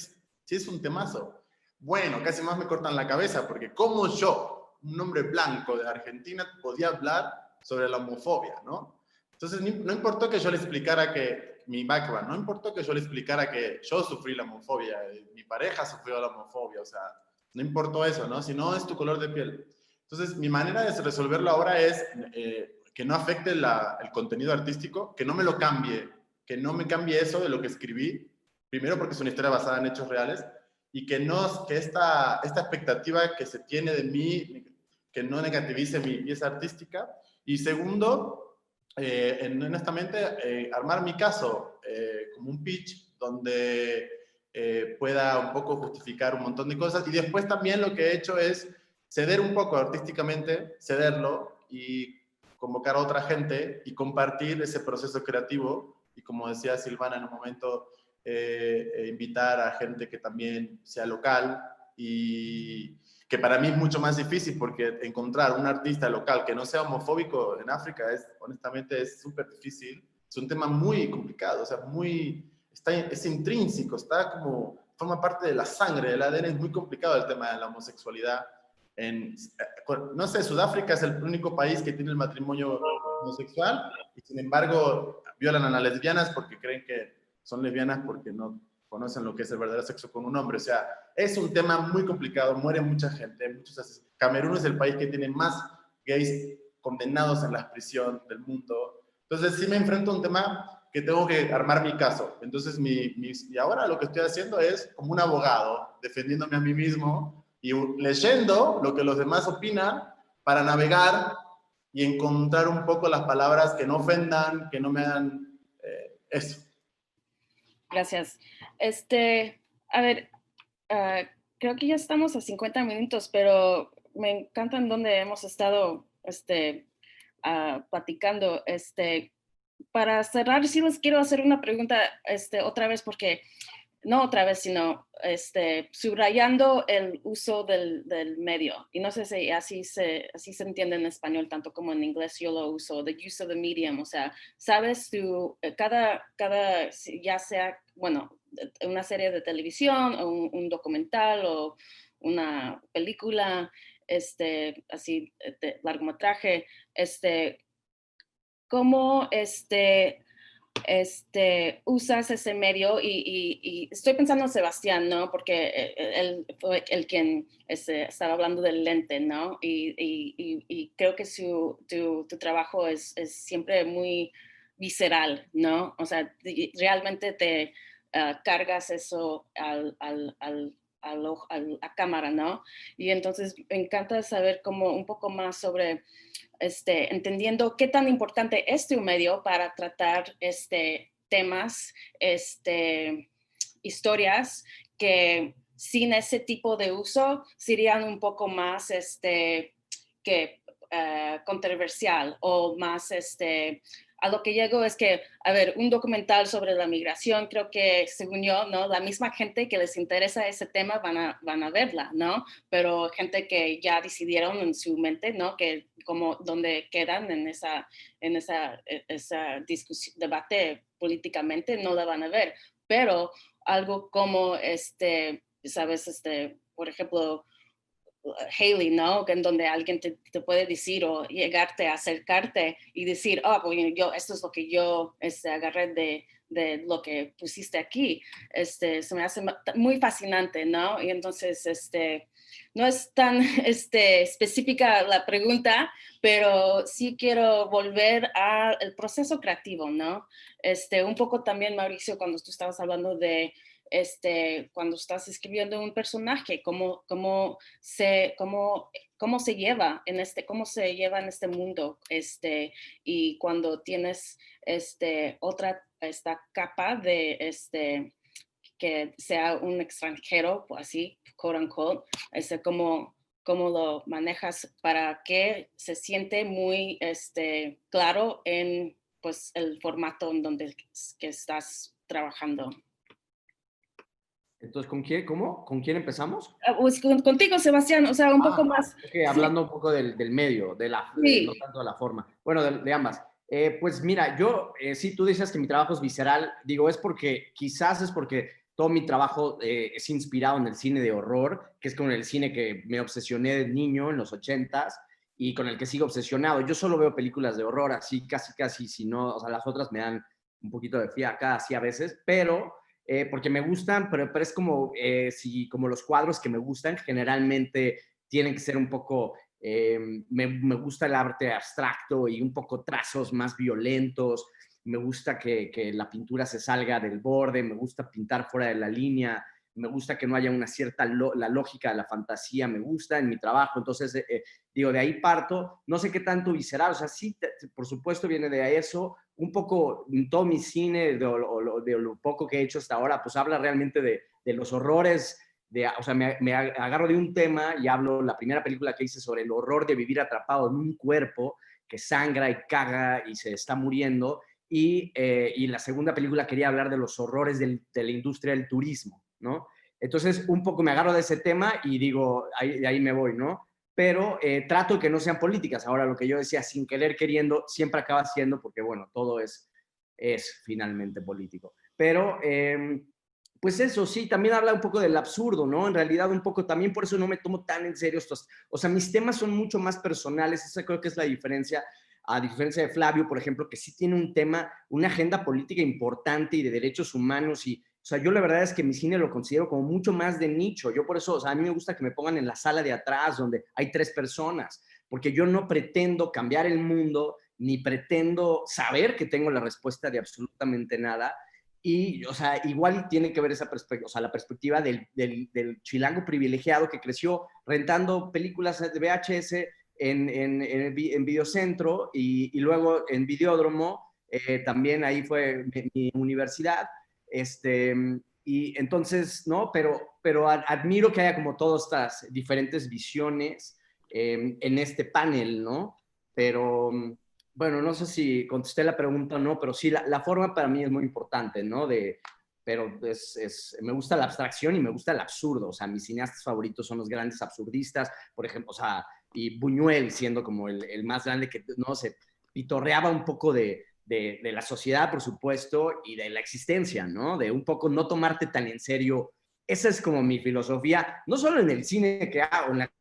es un temazo. Bueno, casi más me cortan la cabeza, porque como yo, un hombre blanco de Argentina, podía hablar sobre la homofobia, ¿no? Entonces, no importó que yo le explicara que mi background, no importó que yo le explicara que yo sufrí la homofobia, mi pareja sufrió la homofobia, o sea, no importó eso, ¿no? Si no es tu color de piel. Entonces, mi manera de resolverlo ahora es que no afecte el contenido artístico, que no me lo cambie, que no me cambie eso de lo que escribí, primero porque es una historia basada en hechos reales, y que esta expectativa que se tiene de mí, que no negativice mi pieza artística. Y segundo, honestamente, armar mi caso como un pitch donde pueda un poco justificar un montón de cosas. Y después también lo que he hecho es ceder un poco artísticamente, cederlo y convocar a otra gente y compartir ese proceso creativo. Y como decía Silvana en un momento, invitar a gente que también sea local y que para mí es mucho más difícil porque encontrar un artista local que no sea homofóbico en África honestamente es súper difícil. Es un tema muy complicado, o sea, es intrínseco, forma parte de la sangre, del ADN, es muy complicado el tema de la homosexualidad. No sé, Sudáfrica es el único país que tiene el matrimonio homosexual y sin embargo violan a las lesbianas porque creen que son lesbianas porque no conocen lo que es el verdadero sexo con un hombre. O sea, es un tema muy complicado, muere mucha gente. Camerún es el país que tiene más gays condenados en la prisión del mundo. Entonces sí me enfrento a un tema que tengo que armar mi caso. Entonces y ahora lo que estoy haciendo es como un abogado, defendiéndome a mí mismo y leyendo lo que los demás opinan para navegar y encontrar un poco las palabras que no ofendan, que no me hagan eso. Gracias. A ver, creo que ya estamos a 50 minutos, pero me encantan donde hemos estado platicando. Para cerrar, sí les quiero hacer una pregunta otra vez, porque no otra vez, sino subrayando el uso del medio. Y no sé si así se entiende en español, tanto como en inglés yo lo uso, the use of the medium. O sea, sabes, ya sea, bueno, una serie de televisión o un documental o una película, así, de largometraje, cómo usas ese medio y estoy pensando en Sebastián, ¿no? Porque él fue el quien estaba hablando del lente, ¿no? Y creo que tu trabajo es siempre muy visceral, ¿no? O sea, realmente te cargas eso a la cámara, ¿no? Y entonces me encanta saber como un poco más sobre entendiendo qué tan importante es tu medio para tratar temas, historias que sin ese tipo de uso serían un poco más controversial o más a lo que llego es que, a ver, un documental sobre la migración, creo que, según yo, ¿no? La misma gente que les interesa ese tema van a verla, ¿no? Pero gente que ya decidieron en su mente, ¿no? Que como donde quedan en esa discusión, debate políticamente, no la van a ver. Pero algo como, ¿sabes? Por ejemplo, Hailey, ¿no? En donde alguien te puede decir o llegarte a acercarte y decir, oh, pues esto es lo que yo agarré de lo que pusiste aquí. Se me hace muy fascinante, ¿no? Y entonces, no es tan específica la pregunta, pero sí quiero volver al proceso creativo, ¿no? Un poco también, Mauricio, cuando tú estabas hablando de cuando estás escribiendo un personaje, cómo se lleva en cómo se lleva en este mundo, y cuando tienes esta capa de que sea un extranjero, pues así, quote unquote, cómo lo manejas para que se siente muy claro en pues el formato en donde que estás trabajando. Entonces, ¿con quién empezamos? Pues contigo, Sebastián, o sea, un poco más. Okay, hablando un poco del medio, Sí. no tanto de la forma. Bueno, de ambas. Pues mira, yo, sí, tú dices que mi trabajo es visceral, digo, quizás es porque todo mi trabajo es inspirado en el cine de horror, que es con el cine que me obsesioné de niño en los 80s y con el que sigo obsesionado. Yo solo veo películas de horror, así casi, si no, o sea, las otras me dan un poquito de fiaca, así a veces, pero porque me gustan, pero es como, como los cuadros que me gustan generalmente tienen que ser un poco, me gusta el arte abstracto y un poco trazos más violentos, me gusta que la pintura se salga del borde, me gusta pintar fuera de la línea, me gusta que no haya una cierta, la lógica de la fantasía, me gusta en mi trabajo, entonces digo, de ahí parto, no sé qué tanto visceral, o sea, sí, por supuesto viene de eso, un poco, todo mi cine, de lo poco que he hecho hasta ahora, pues habla realmente de los horrores, o sea, me agarro de un tema y hablo, la primera película que hice sobre el horror de vivir atrapado en un cuerpo que sangra y caga y se está muriendo, y la segunda película quería hablar de los horrores de la industria del turismo, ¿no? Entonces, un poco me agarro de ese tema y digo, de ahí me voy, ¿no? Pero trato que no sean políticas. Ahora, lo que yo decía, sin querer, queriendo, siempre acaba siendo, porque bueno, todo es finalmente político. Pero, pues eso, sí, también habla un poco del absurdo, ¿no? En realidad, un poco, también por eso no me tomo tan en serio estos, o sea, mis temas son mucho más personales, esa creo que es la diferencia, a diferencia de Flavio, por ejemplo, que sí tiene un tema, una agenda política importante y de derechos humanos y O sea, yo la verdad es que mi cine lo considero como mucho más de nicho. Yo por eso, o sea, a mí me gusta que me pongan en la sala de atrás donde hay 3 personas, porque yo no pretendo cambiar el mundo, ni pretendo saber que tengo la respuesta de absolutamente nada. Y, o sea, igual tiene que ver esa perspectiva, o sea, la perspectiva del chilango privilegiado que creció rentando películas de VHS en Videocentro y luego en Videódromo, también ahí fue mi universidad, y entonces, ¿no? Pero admiro que haya como todas estas diferentes visiones en este panel, ¿no? Pero, bueno, no sé si contesté la pregunta o no, pero sí, la forma para mí es muy importante, ¿no? Pero me gusta la abstracción y me gusta el absurdo. O sea, mis cineastas favoritos son los grandes absurdistas, por ejemplo, o sea, y Buñuel siendo como el más grande que, no sé, pitorreaba un poco de la sociedad, por supuesto, y de la existencia, ¿no? De un poco no tomarte tan en serio. Esa es como mi filosofía, no solo en el cine que hago, en la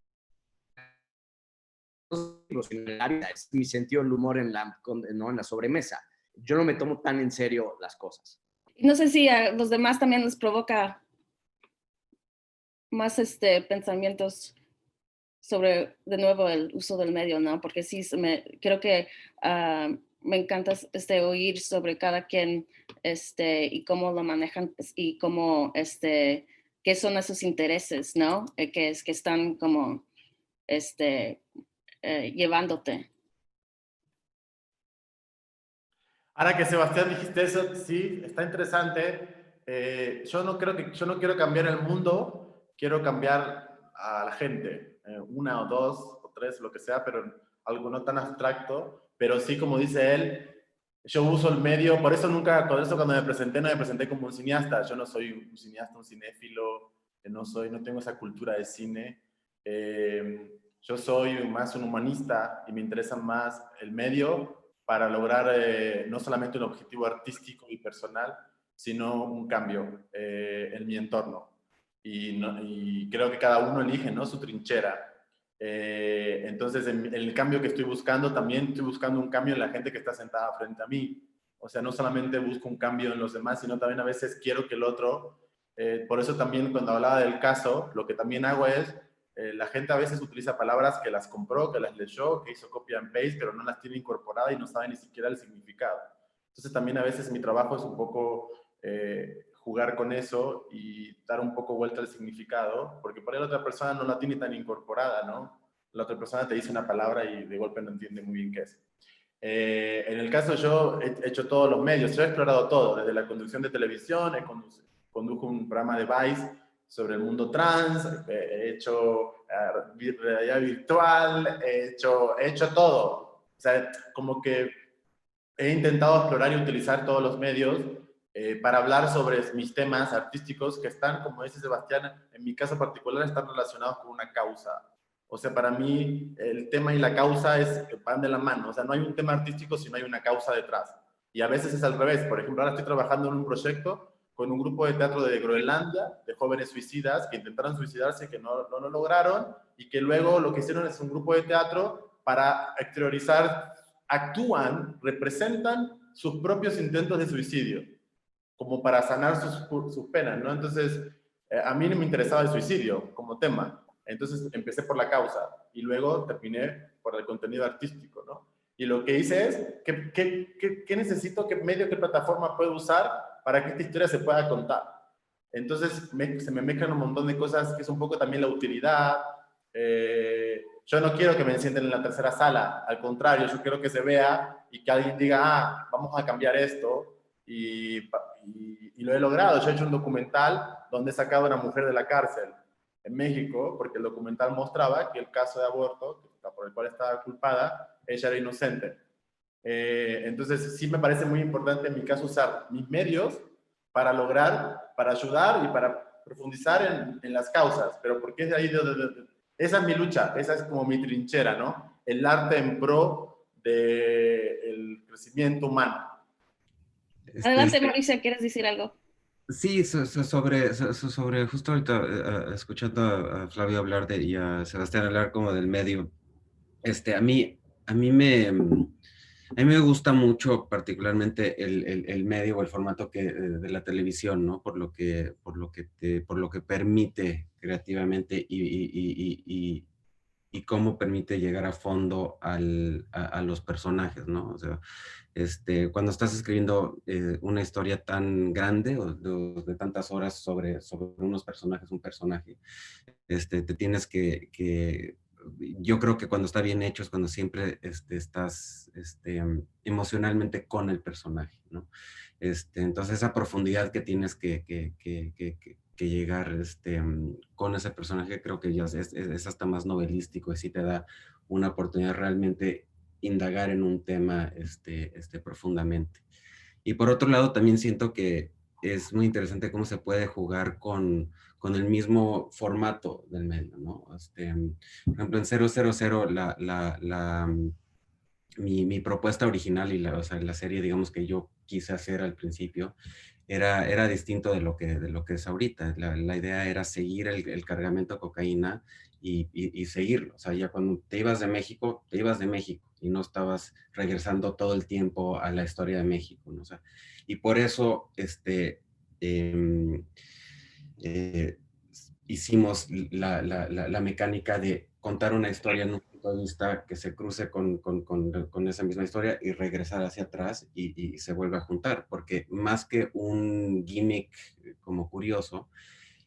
es mi sentido del humor ¿no? En la sobremesa. Yo no me tomo tan en serio las cosas. No sé si a los demás también les provoca más pensamientos sobre, de nuevo, el uso del medio, ¿no? Porque sí, creo que me encanta oír sobre cada quien y cómo lo manejan y cómo, qué son esos intereses, ¿no? Que están como llevándote. Ahora que Sebastián dijiste eso, sí, está interesante. Yo no quiero cambiar el mundo, quiero cambiar a la gente, una o dos o tres, lo que sea, pero algo no tan abstracto, pero sí, como dice él, yo uso el medio, por eso cuando me presenté, no me presenté como un cineasta, yo no soy un cineasta, un cinéfilo, no tengo esa cultura de cine. Yo soy más un humanista y me interesa más el medio para lograr no solamente un objetivo artístico y personal, sino un cambio en mi entorno. Y creo que cada uno elige, ¿no?, su trinchera. Entonces, en el cambio que estoy buscando, también estoy buscando un cambio en la gente que está sentada frente a mí. O sea, no solamente busco un cambio en los demás, sino también a veces quiero que el otro... por eso también cuando hablaba del caso, lo que también hago es la gente a veces utiliza palabras que las compró, que las leyó, que hizo copy and paste, pero no las tiene incorporadas y no sabe ni siquiera el significado. Entonces también a veces mi trabajo es un poco jugar con eso y dar un poco vuelta al significado, porque por ahí la otra persona no la tiene tan incorporada, ¿no? La otra persona te dice una palabra y de golpe no entiende muy bien qué es. En el caso yo he hecho todos los medios, yo he explorado todo, desde la conducción de televisión, condujo un programa de Vice sobre el mundo trans, he hecho realidad virtual, he hecho todo. O sea, como que he intentado explorar y utilizar todos los medios para hablar sobre mis temas artísticos que están, como dice Sebastián, en mi caso particular, están relacionados con una causa. O sea, para mí el tema y la causa van de la mano. O sea, no hay un tema artístico si no hay una causa detrás. Y a veces es al revés. Por ejemplo, ahora estoy trabajando en un proyecto con un grupo de teatro de Groenlandia, de jóvenes suicidas que intentaron suicidarse, que no lo lograron, y que luego lo que hicieron es un grupo de teatro para exteriorizar, actúan, representan sus propios intentos de suicidio, como para sanar sus penas, ¿no? Entonces, a mí no me interesaba el suicidio como tema, entonces empecé por la causa, y luego terminé por el contenido artístico, ¿no? Y lo que hice es, ¿qué necesito, qué medio, qué plataforma puedo usar para que esta historia se pueda contar? Entonces se me mezclan un montón de cosas que es un poco también la utilidad. Yo no quiero que me sienten en la tercera sala, al contrario, yo quiero que se vea y que alguien diga, vamos a cambiar esto, y lo he logrado. Yo he hecho un documental donde he sacado a una mujer de la cárcel en México, porque el documental mostraba que el caso de aborto, por el cual estaba culpada, ella era inocente. Entonces sí me parece muy importante en mi caso usar mis medios para lograr, para ayudar y para profundizar en las causas, pero porque es de ahí esa es mi lucha, esa es como mi trinchera, ¿no? El arte en pro del crecimiento humano. Adelante, Mauricio, ¿quieres decir algo? Sí, sobre justo ahorita escuchando a Flavio hablar y a Sebastián hablar como del medio, a mí A mí me gusta mucho particularmente el medio o el formato de la televisión, ¿no? Por lo que permite creativamente y cómo permite llegar a fondo a los personajes, ¿no? O sea, cuando estás escribiendo una historia tan grande o de tantas horas sobre unos personajes, un personaje, te tienes yo creo que cuando está bien hecho es cuando siempre estás emocionalmente con el personaje, ¿no? Entonces esa profundidad que tienes que llegar con ese personaje creo que ya es hasta más novelístico y sí te da una oportunidad realmente indagar en un tema profundamente. Y por otro lado, también siento que es muy interesante cómo se puede jugar con el mismo formato del medio, ¿no? Por ejemplo, en 000, mi propuesta original y o sea, la serie, digamos, que yo quise hacer al principio, era distinto de lo que es ahorita. La idea era seguir el cargamento de cocaína y seguirlo. O sea, ya cuando te ibas de México, te ibas de México y no estabas regresando todo el tiempo a la historia de México, ¿no? O sea, y por eso em, eh, hicimos la mecánica de contar una historia en un punto de vista que se cruce con esa misma historia y regresar hacia atrás y se vuelve a juntar, porque más que un gimmick como curioso,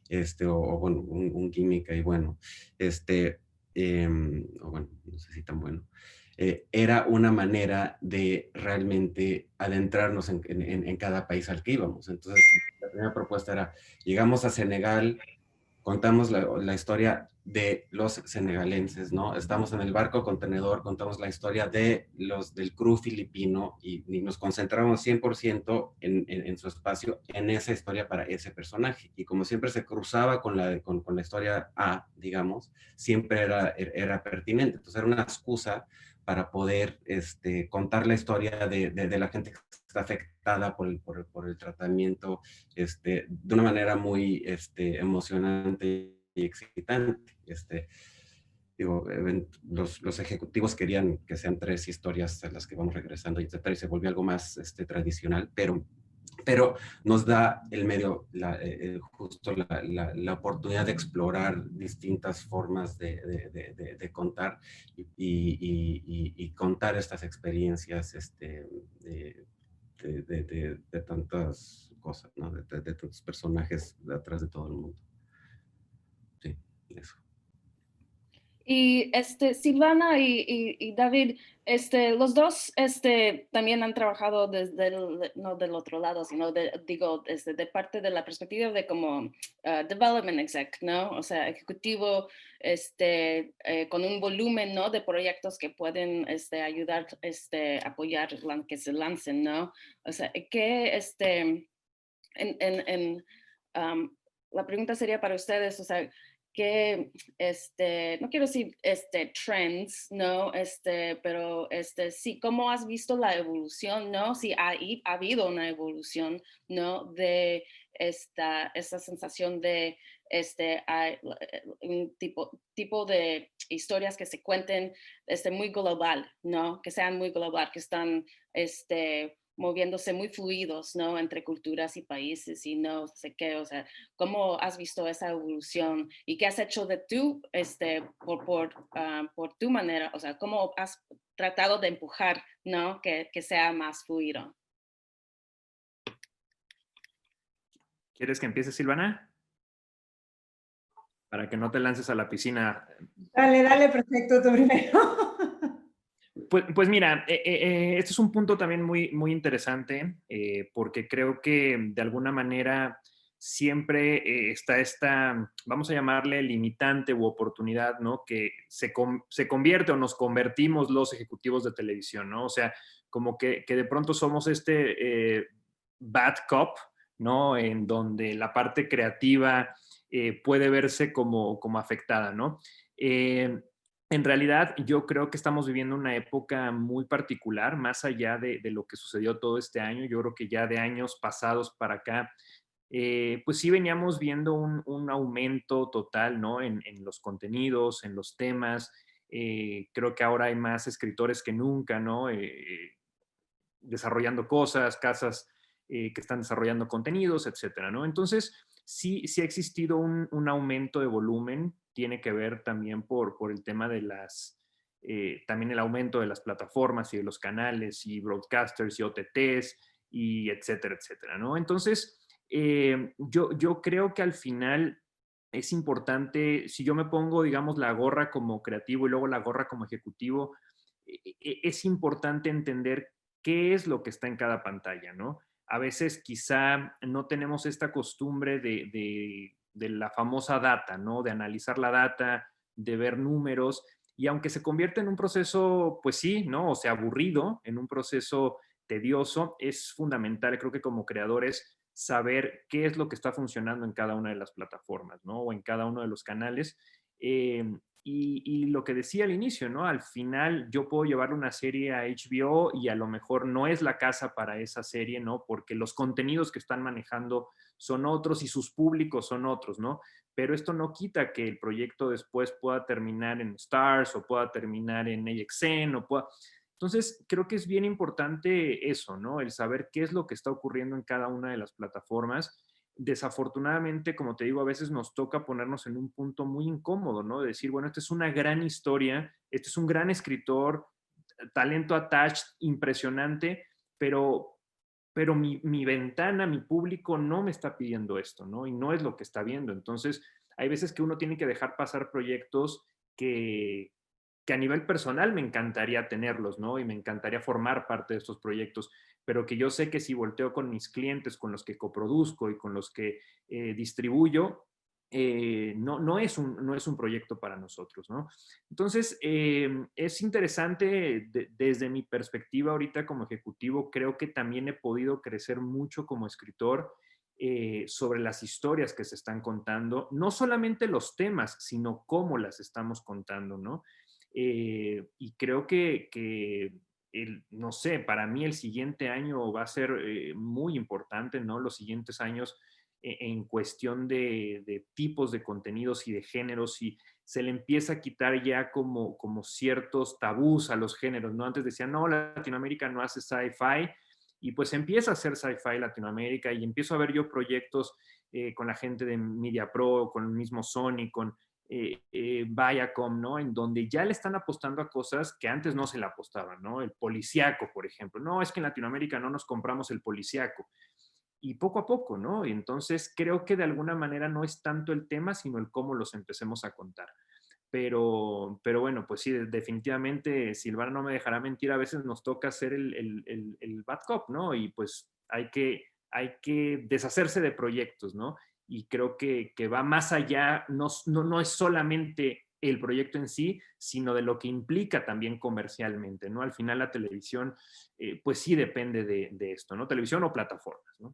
o bueno, un gimmick ahí bueno, o bueno, no sé si tan bueno, era una manera de realmente adentrarnos en cada país al que íbamos. Entonces, la primera propuesta era, llegamos a Senegal, contamos la historia de los senegalenses, ¿no? Estamos en el barco contenedor, contamos la historia del crew filipino y nos concentramos 100% en su espacio, en esa historia para ese personaje. Y como siempre se cruzaba con la historia A, digamos, siempre era pertinente. Entonces era una excusa para poder contar la historia de la gente que está afectada por el tratamiento de una manera muy emocionante y excitante. Digo, los ejecutivos querían que sean 3 historias a las que vamos regresando, etcétera, y se volvió algo más tradicional, pero nos da el medio justo la oportunidad de explorar distintas formas de contar y contar estas experiencias de tantas cosas, ¿no? De tantos personajes detrás de todo el mundo. Sí, eso. Y Silvana y David, los dos también han trabajado desde no del otro lado, sino digo, de parte de la perspectiva de como development exec, ¿no? O sea, ejecutivo, con un volumen, ¿no? De proyectos que pueden ayudar, apoyar que se lancen, ¿no? O sea, que la pregunta sería para ustedes, o sea, que no quiero decir trends, ¿no? Pero sí, ¿cómo has visto la evolución, ¿no? Si ha habido una evolución, ¿no? De esta sensación de hay un tipo de historias que se cuenten muy global, ¿no? Que sean muy global, que están moviéndose muy fluidos, ¿no? Entre culturas y países y no sé qué, o sea, ¿cómo has visto esa evolución y qué has hecho de tú, por tu manera, o sea, cómo has tratado de empujar, ¿no? Que sea más fluido? ¿Quieres que empiece, Silvana? Para que no te lances a la piscina. Dale, perfecto, tú primero. Pues mira, este es un punto también muy, muy interesante, porque creo que de alguna manera siempre está esta, vamos a llamarle limitante u oportunidad, ¿no? Que se convierte o nos convertimos los ejecutivos de televisión, ¿no? O sea, como que de pronto somos bad cop, ¿no? En donde la parte creativa puede verse como afectada, ¿no? En realidad, yo creo que estamos viviendo una época muy particular, más allá de lo que sucedió todo este año. Yo creo que ya de años pasados para acá, pues sí veníamos viendo un aumento total, ¿no? En los contenidos, en los temas. Creo que ahora hay más escritores que nunca, ¿no? desarrollando cosas, casas que están desarrollando contenidos, etcétera, ¿no? Entonces, sí ha existido un aumento de volumen, tiene que ver también por el tema de también el aumento de las plataformas y de los canales y broadcasters y OTTs y etcétera, etcétera, ¿no? Entonces, yo creo que al final es importante, si yo me pongo, digamos, la gorra como creativo y luego la gorra como ejecutivo, es importante entender qué es lo que está en cada pantalla, ¿no? A veces quizá no tenemos esta costumbre de la famosa data, ¿no? De analizar la data, de ver números, y aunque se convierte en un proceso, pues sí, ¿no? O sea, aburrido, en un proceso tedioso, es fundamental, creo que como creadores, saber qué es lo que está funcionando en cada una de las plataformas, ¿no? O en cada uno de los canales. Y lo que decía al inicio, ¿no? Al final yo puedo llevarle una serie a HBO y a lo mejor no es la casa para esa serie, ¿no? Porque los contenidos que están manejando son otros y sus públicos son otros, ¿no? Pero esto no quita que el proyecto después pueda terminar en Stars o pueda terminar en AXN o pueda... Entonces, creo que es bien importante eso, ¿no? El saber qué es lo que está ocurriendo en cada una de las plataformas. Desafortunadamente, como te digo, a veces nos toca ponernos en un punto muy incómodo, ¿no? De decir, bueno, esta es una gran historia, este es un gran escritor, talento attached, impresionante, pero mi ventana, mi público no me está pidiendo esto, ¿no? Y no es lo que está viendo. Entonces, hay veces que uno tiene que dejar pasar proyectos que a nivel personal me encantaría tenerlos, ¿no? Y me encantaría formar parte de estos proyectos, pero que yo sé que si volteo con mis clientes, con los que coproduzco y con los que distribuyo, no es un proyecto para nosotros, ¿no? Entonces, es interesante desde mi perspectiva ahorita como ejecutivo, creo que también he podido crecer mucho como escritor sobre las historias que se están contando, no solamente los temas, sino cómo las estamos contando, ¿no? Y creo que no sé, para mí el siguiente año va a ser muy importante, ¿no? Los siguientes años en cuestión de tipos de contenidos y de géneros, y se le empieza a quitar ya como ciertos tabús a los géneros, ¿no? Antes decían, no, Latinoamérica no hace sci-fi, y pues empieza a hacer sci-fi Latinoamérica, y empiezo a ver yo proyectos con la gente de Media Pro, con el mismo Sony, con Viacom, ¿no? En donde ya le están apostando a cosas que antes no se le apostaban, ¿no? El policíaco, por ejemplo. No, es que en Latinoamérica no nos compramos el policíaco. Y poco a poco, ¿no? Y entonces creo que de alguna manera no es tanto el tema, sino el cómo los empecemos a contar. Pero bueno, pues sí, definitivamente Silvana no me dejará mentir, a veces nos toca hacer el bad cop, ¿no? Y pues hay que deshacerse de proyectos, ¿no? Y creo que va más allá, no es solamente el proyecto en sí, sino de lo que implica también comercialmente, ¿no? Al final la televisión, pues sí depende de esto, ¿no? Televisión o plataformas, ¿no?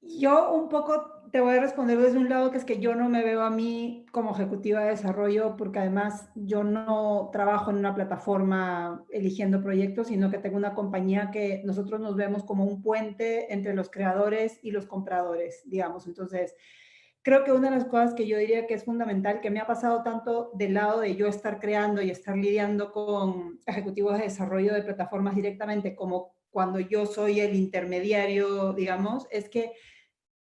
Yo un poco te voy a responder desde un lado, que es que yo no me veo a mí como ejecutiva de desarrollo, porque además yo no trabajo en una plataforma eligiendo proyectos, sino que tengo una compañía que nosotros nos vemos como un puente entre los creadores y los compradores, digamos. Entonces, creo que una de las cosas que yo diría que es fundamental, que me ha pasado tanto del lado de yo estar creando y estar lidiando con ejecutivos de desarrollo de plataformas directamente, como cuando yo soy el intermediario, digamos, es que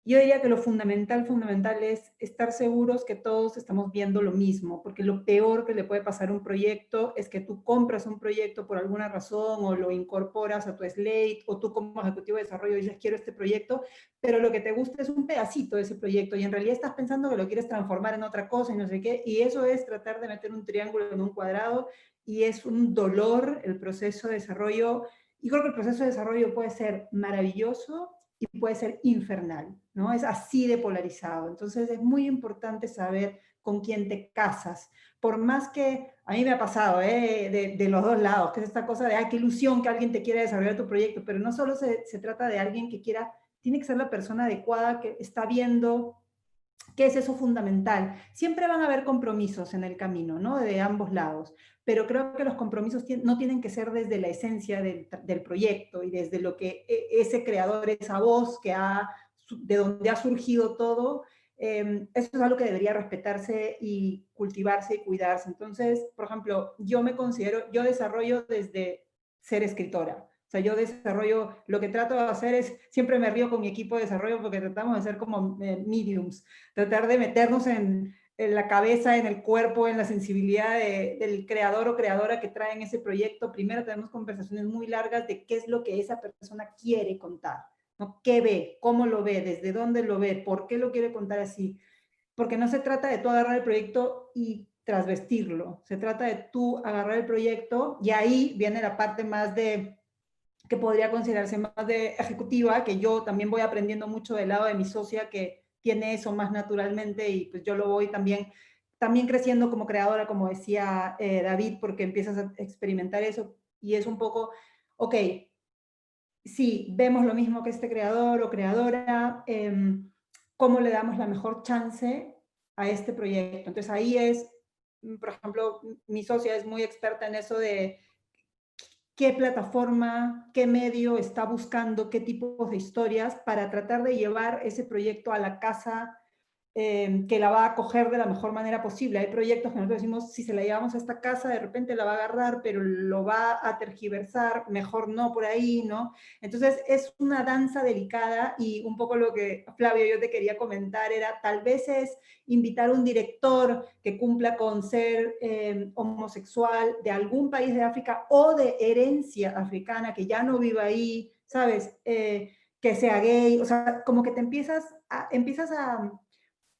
yo diría que lo fundamental es estar seguros que todos estamos viendo lo mismo, porque lo peor que le puede pasar a un proyecto es que tú compras un proyecto por alguna razón o lo incorporas a tu slate, o tú como ejecutivo de desarrollo dices quiero este proyecto, pero lo que te gusta es un pedacito de ese proyecto y en realidad estás pensando que lo quieres transformar en otra cosa y no sé qué, y eso es tratar de meter un triángulo en un cuadrado, y es un dolor el proceso de desarrollo. Y creo que el proceso de desarrollo puede ser maravilloso y puede ser infernal, ¿no? Es así de polarizado. Entonces es muy importante saber con quién te casas. Por más que a mí me ha pasado de los dos lados, que es esta cosa de, qué ilusión que alguien te quiera desarrollar tu proyecto, pero no solo se trata de alguien que quiera, tiene que ser la persona adecuada que está viendo qué es eso fundamental. Siempre van a haber compromisos en el camino, ¿no? De ambos lados, pero creo que los compromisos no tienen que ser desde la esencia del proyecto y desde lo que ese creador, esa voz de donde ha surgido todo, eso es algo que debería respetarse y cultivarse y cuidarse. Entonces, por ejemplo, yo desarrollo desde ser escritora. O sea, yo desarrollo, lo que trato de hacer es, siempre me río con mi equipo de desarrollo porque tratamos de ser como mediums, tratar de meternos en la cabeza, en el cuerpo, en la sensibilidad del creador o creadora que trae en ese proyecto. Primero tenemos conversaciones muy largas de qué es lo que esa persona quiere contar, ¿no? ¿Qué ve? ¿Cómo lo ve? ¿Desde dónde lo ve? ¿Por qué lo quiere contar así? Porque no se trata de tú agarrar el proyecto y trasvestirlo, se trata de tú agarrar el proyecto y ahí viene la parte más que podría considerarse más de ejecutiva, que yo también voy aprendiendo mucho del lado de mi socia que tiene eso más naturalmente y pues yo lo voy también creciendo como creadora, como decía David, porque empiezas a experimentar eso y es un poco, ok, sí, vemos lo mismo que este creador o creadora, ¿cómo le damos la mejor chance a este proyecto? Entonces ahí es, por ejemplo, mi socia es muy experta en eso de qué plataforma, qué medio está buscando, qué tipos de historias para tratar de llevar ese proyecto a la casa que la va a acoger de la mejor manera posible. Hay proyectos que nosotros decimos, si se la llevamos a esta casa, de repente la va a agarrar, pero lo va a tergiversar, mejor no por ahí, ¿no? Entonces es una danza delicada y un poco lo que, Flavio, yo te quería comentar era, tal vez es invitar a un director que cumpla con ser homosexual de algún país de África o de herencia africana, que ya no viva ahí, ¿sabes? Que sea gay, o sea, como que te empiezas a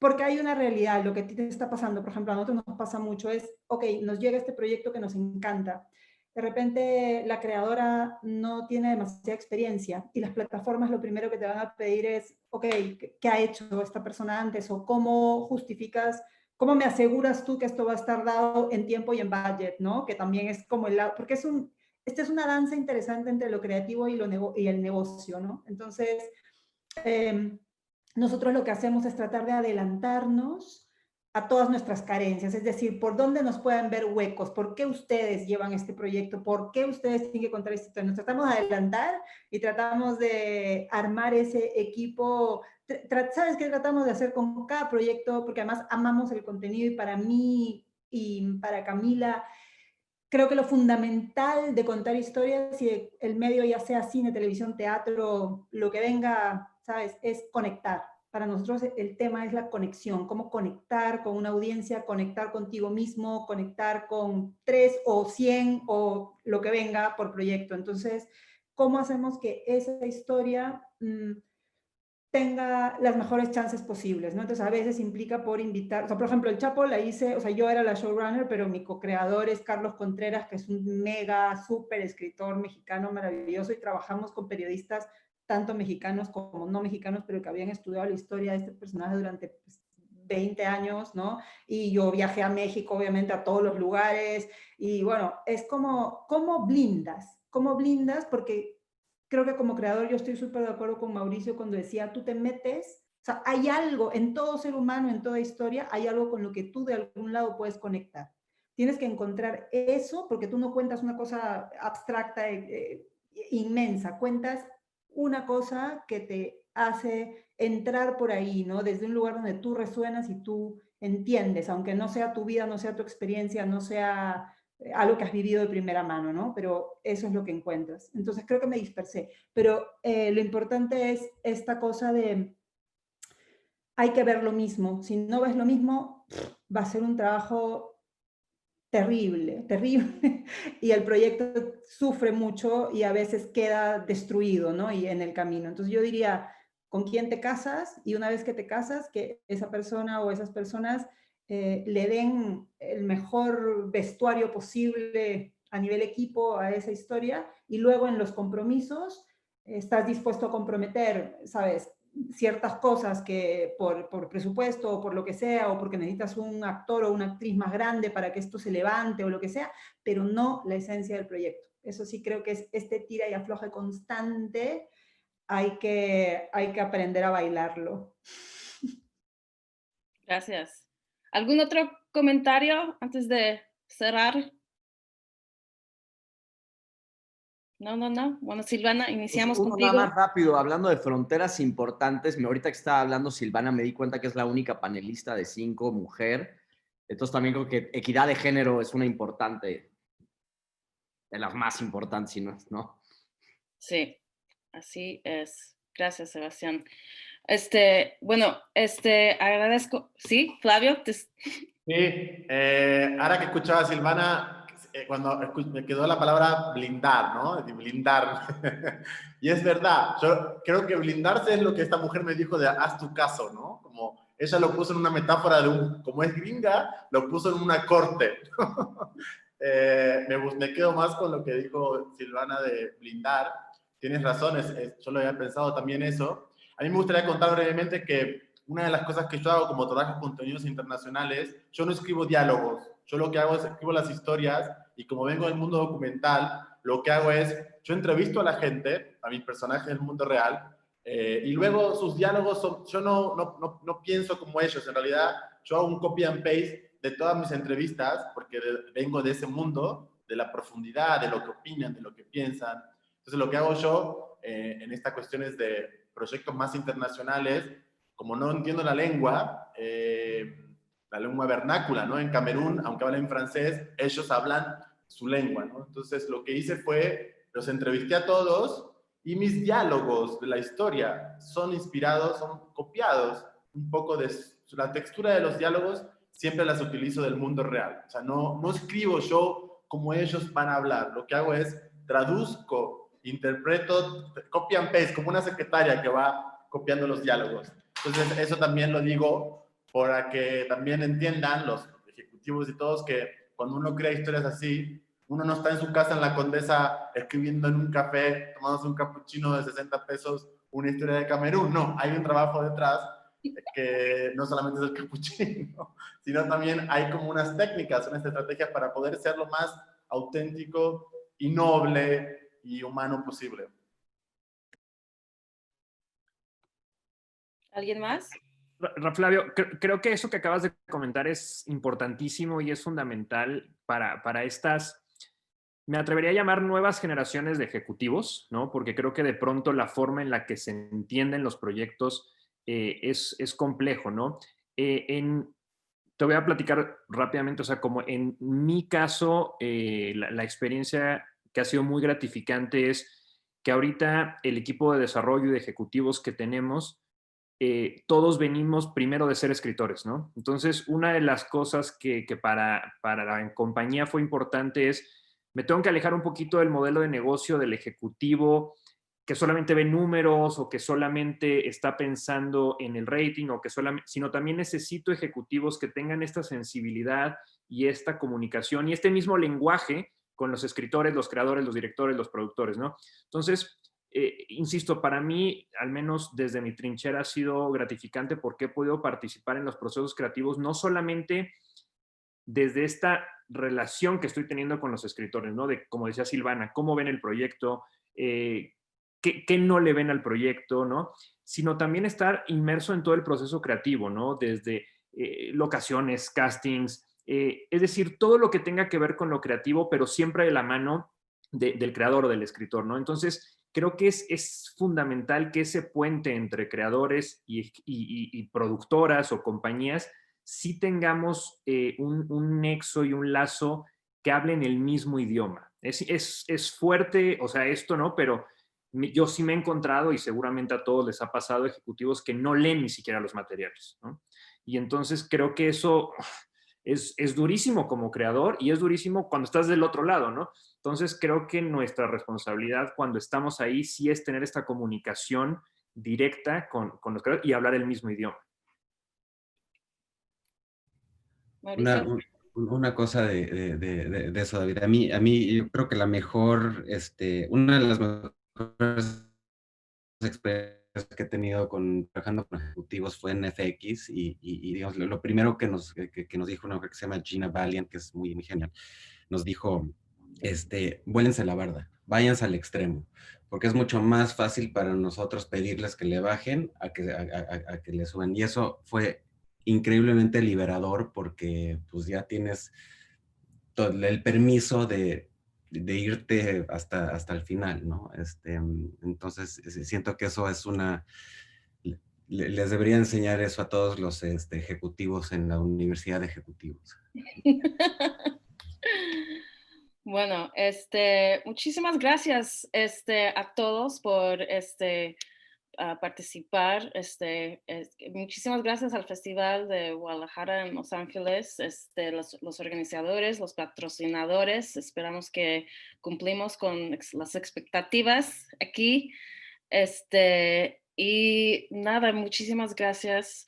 porque hay una realidad, lo que a ti te está pasando, por ejemplo, a nosotros nos pasa mucho, es, ok, nos llega este proyecto que nos encanta, de repente la creadora no tiene demasiada experiencia y las plataformas lo primero que te van a pedir es, ok, ¿qué ha hecho esta persona antes? O cómo justificas, cómo me aseguras tú que esto va a estar dado en tiempo y en budget, ¿no? Que también es como porque esta es una danza interesante entre lo creativo y el negocio, ¿no? Entonces, nosotros lo que hacemos es tratar de adelantarnos a todas nuestras carencias, es decir, por dónde nos pueden ver huecos, por qué ustedes llevan este proyecto, por qué ustedes tienen que contar esta historia. Nos tratamos de adelantar y tratamos de armar ese equipo. ¿Sabes qué tratamos de hacer con cada proyecto? Porque además amamos el contenido y para mí y para Camila, creo que lo fundamental de contar historias y el medio, ya sea cine, televisión, teatro, lo que venga, ¿sabes? Es conectar. Para nosotros el tema es la conexión, cómo conectar con una audiencia, conectar contigo mismo, conectar con 3 o 100 o lo que venga por proyecto. Entonces, ¿cómo hacemos que esa historia tenga las mejores chances posibles, ¿no? Entonces a veces implica por invitar, o sea, por ejemplo, el Chapo la hice, o sea, yo era la showrunner, pero mi co-creador es Carlos Contreras, que es un mega, súper escritor mexicano maravilloso, y trabajamos con periodistas, tanto mexicanos como no mexicanos, pero que habían estudiado la historia de este personaje durante 20 años, ¿no? Y yo viajé a México, obviamente, a todos los lugares, y bueno, es como, ¿cómo blindas? ¿Cómo blindas? Porque creo que como creador yo estoy súper de acuerdo con Mauricio cuando decía, tú te metes, o sea, hay algo en todo ser humano, en toda historia, hay algo con lo que tú de algún lado puedes conectar. Tienes que encontrar eso porque tú no cuentas una cosa abstracta, inmensa, cuentas una cosa que te hace entrar por ahí, ¿no? Desde un lugar donde tú resuenas y tú entiendes, aunque no sea tu vida, no sea tu experiencia, no sea algo que has vivido de primera mano, ¿no? Pero eso es lo que encuentras. Entonces creo que me dispersé, pero lo importante es esta cosa de hay que ver lo mismo. Si no ves lo mismo, va a ser un trabajo terrible, terrible, y el proyecto sufre mucho y a veces queda destruido, ¿no? Y en el camino. Entonces yo diría, ¿con quién te casas? Y una vez que te casas, que esa persona o esas personas le den el mejor vestuario posible a nivel equipo a esa historia y luego en los compromisos estás dispuesto a comprometer, ¿sabes? Ciertas cosas que por presupuesto o por lo que sea, o porque necesitas un actor o una actriz más grande para que esto se levante o lo que sea, pero no la esencia del proyecto. Eso sí creo que es este tira y afloje constante, hay que aprender a bailarlo. Gracias. ¿Algún otro comentario antes de cerrar? No. Bueno, Silvana, iniciamos Uno contigo. nada más rápido, hablando de fronteras importantes, ahorita que estaba hablando Silvana me di cuenta que es la única panelista de 5 mujer, entonces también creo que equidad de género es una importante, de las más importantes, si no es, ¿no? Sí, así es. Gracias, Sebastián. Bueno, agradezco. ¿Sí, Flavio? Sí, ahora que escuchaba a Silvana, cuando me quedó la palabra blindar, ¿no? De blindar. Y es verdad, yo creo que blindarse es lo que esta mujer me dijo de haz tu caso, ¿no? Como ella lo puso en una metáfora de como es gringa, lo puso en una corte. Me quedo más con lo que dijo Silvana de blindar. Tienes razón, yo lo había pensado también eso. A mí me gustaría contar brevemente que una de las cosas que yo hago como trabajo contenidos internacionales, yo no escribo diálogos, yo lo que hago es escribo las historias y como vengo del mundo documental, lo que hago es, yo entrevisto a la gente, a mis personajes del mundo real, y luego sus diálogos, yo no pienso como ellos, en realidad yo hago un copy and paste de todas mis entrevistas, porque vengo de ese mundo, de la profundidad, de lo que opinan, de lo que piensan. Entonces lo que hago yo en estas cuestiones de proyectos más internacionales, como no entiendo la lengua vernácula, ¿no? En Camerún, aunque hablen francés, ellos hablan su lengua, ¿no? Entonces lo que hice fue, los entrevisté a todos y mis diálogos de la historia son inspirados, son copiados un poco de la textura de los diálogos, siempre las utilizo del mundo real. O sea, no escribo yo como ellos van a hablar. Lo que hago es traduzco, interpreto, copy and paste, como una secretaria que va copiando los diálogos. Entonces, eso también lo digo para que también entiendan los ejecutivos y todos que cuando uno crea historias así, uno no está en su casa en la Condesa escribiendo en un café, tomándose un cappuccino de 60 pesos, una historia de Camerún. No, hay un trabajo detrás que no solamente es el cappuccino, sino también hay como unas técnicas, unas estrategias para poder ser lo más auténtico y noble y humano posible. ¿Alguien más? Flavio, creo que eso que acabas de comentar es importantísimo y es fundamental para estas, me atrevería a llamar nuevas generaciones de ejecutivos, ¿no? Porque creo que de pronto la forma en la que se entienden los proyectos es complejo, ¿no? Te voy a platicar rápidamente, o sea, como en mi caso, la experiencia que ha sido muy gratificante es que ahorita el equipo de desarrollo y de ejecutivos que tenemos, todos venimos primero de ser escritores, ¿no? Entonces, una de las cosas que para la compañía fue importante es, me tengo que alejar un poquito del modelo de negocio del ejecutivo que solamente ve números o que solamente está pensando en el rating o que solamente, sino también necesito ejecutivos que tengan esta sensibilidad y esta comunicación y este mismo lenguaje con los escritores, los creadores, los directores, los productores, ¿no? Entonces, insisto, para mí, al menos desde mi trinchera, ha sido gratificante porque he podido participar en los procesos creativos, no solamente desde esta relación que estoy teniendo con los escritores, ¿no? De, como decía Silvana, cómo ven el proyecto, qué no le ven al proyecto, ¿no? Sino también estar inmerso en todo el proceso creativo, ¿no? Desde locaciones, castings, es decir, todo lo que tenga que ver con lo creativo, pero siempre de la mano del creador o del escritor, ¿no? Entonces, creo que es fundamental que ese puente entre creadores y productoras o compañías sí tengamos un nexo y un lazo que hablen el mismo idioma. Es fuerte, o sea, esto, ¿no? Pero yo sí me he encontrado, y seguramente a todos les ha pasado, ejecutivos que no leen ni siquiera los materiales, ¿no? Y entonces creo que eso es durísimo como creador y es durísimo cuando estás del otro lado, ¿no? Entonces creo que nuestra responsabilidad cuando estamos ahí sí es tener esta comunicación directa con los creadores y hablar el mismo idioma. Una cosa de eso, David. A mí yo creo que la mejor, una de las mejores experiencias que he tenido trabajando con ejecutivos fue en FX y digamos, lo primero que nos dijo una mujer que se llama Gina Valiant, que es muy genial, nos dijo, vuélense la barda, váyanse al extremo, porque es mucho más fácil para nosotros pedirles que le bajen a que le suban. Y eso fue increíblemente liberador porque pues ya tienes todo el permiso de de irte hasta el final, ¿no? Entonces, siento que eso es les debería enseñar eso a todos los ejecutivos en la Universidad de Ejecutivos. Bueno, muchísimas gracias a todos por participar. Muchísimas gracias al Festival de Guadalajara en Los Ángeles, los organizadores, los patrocinadores. Esperamos que cumplimos con las expectativas aquí. Y nada, muchísimas gracias.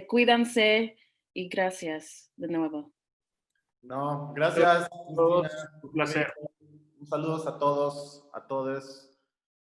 Cuídense y gracias de nuevo. No, gracias. Un placer. Un saludos a todos, a todos.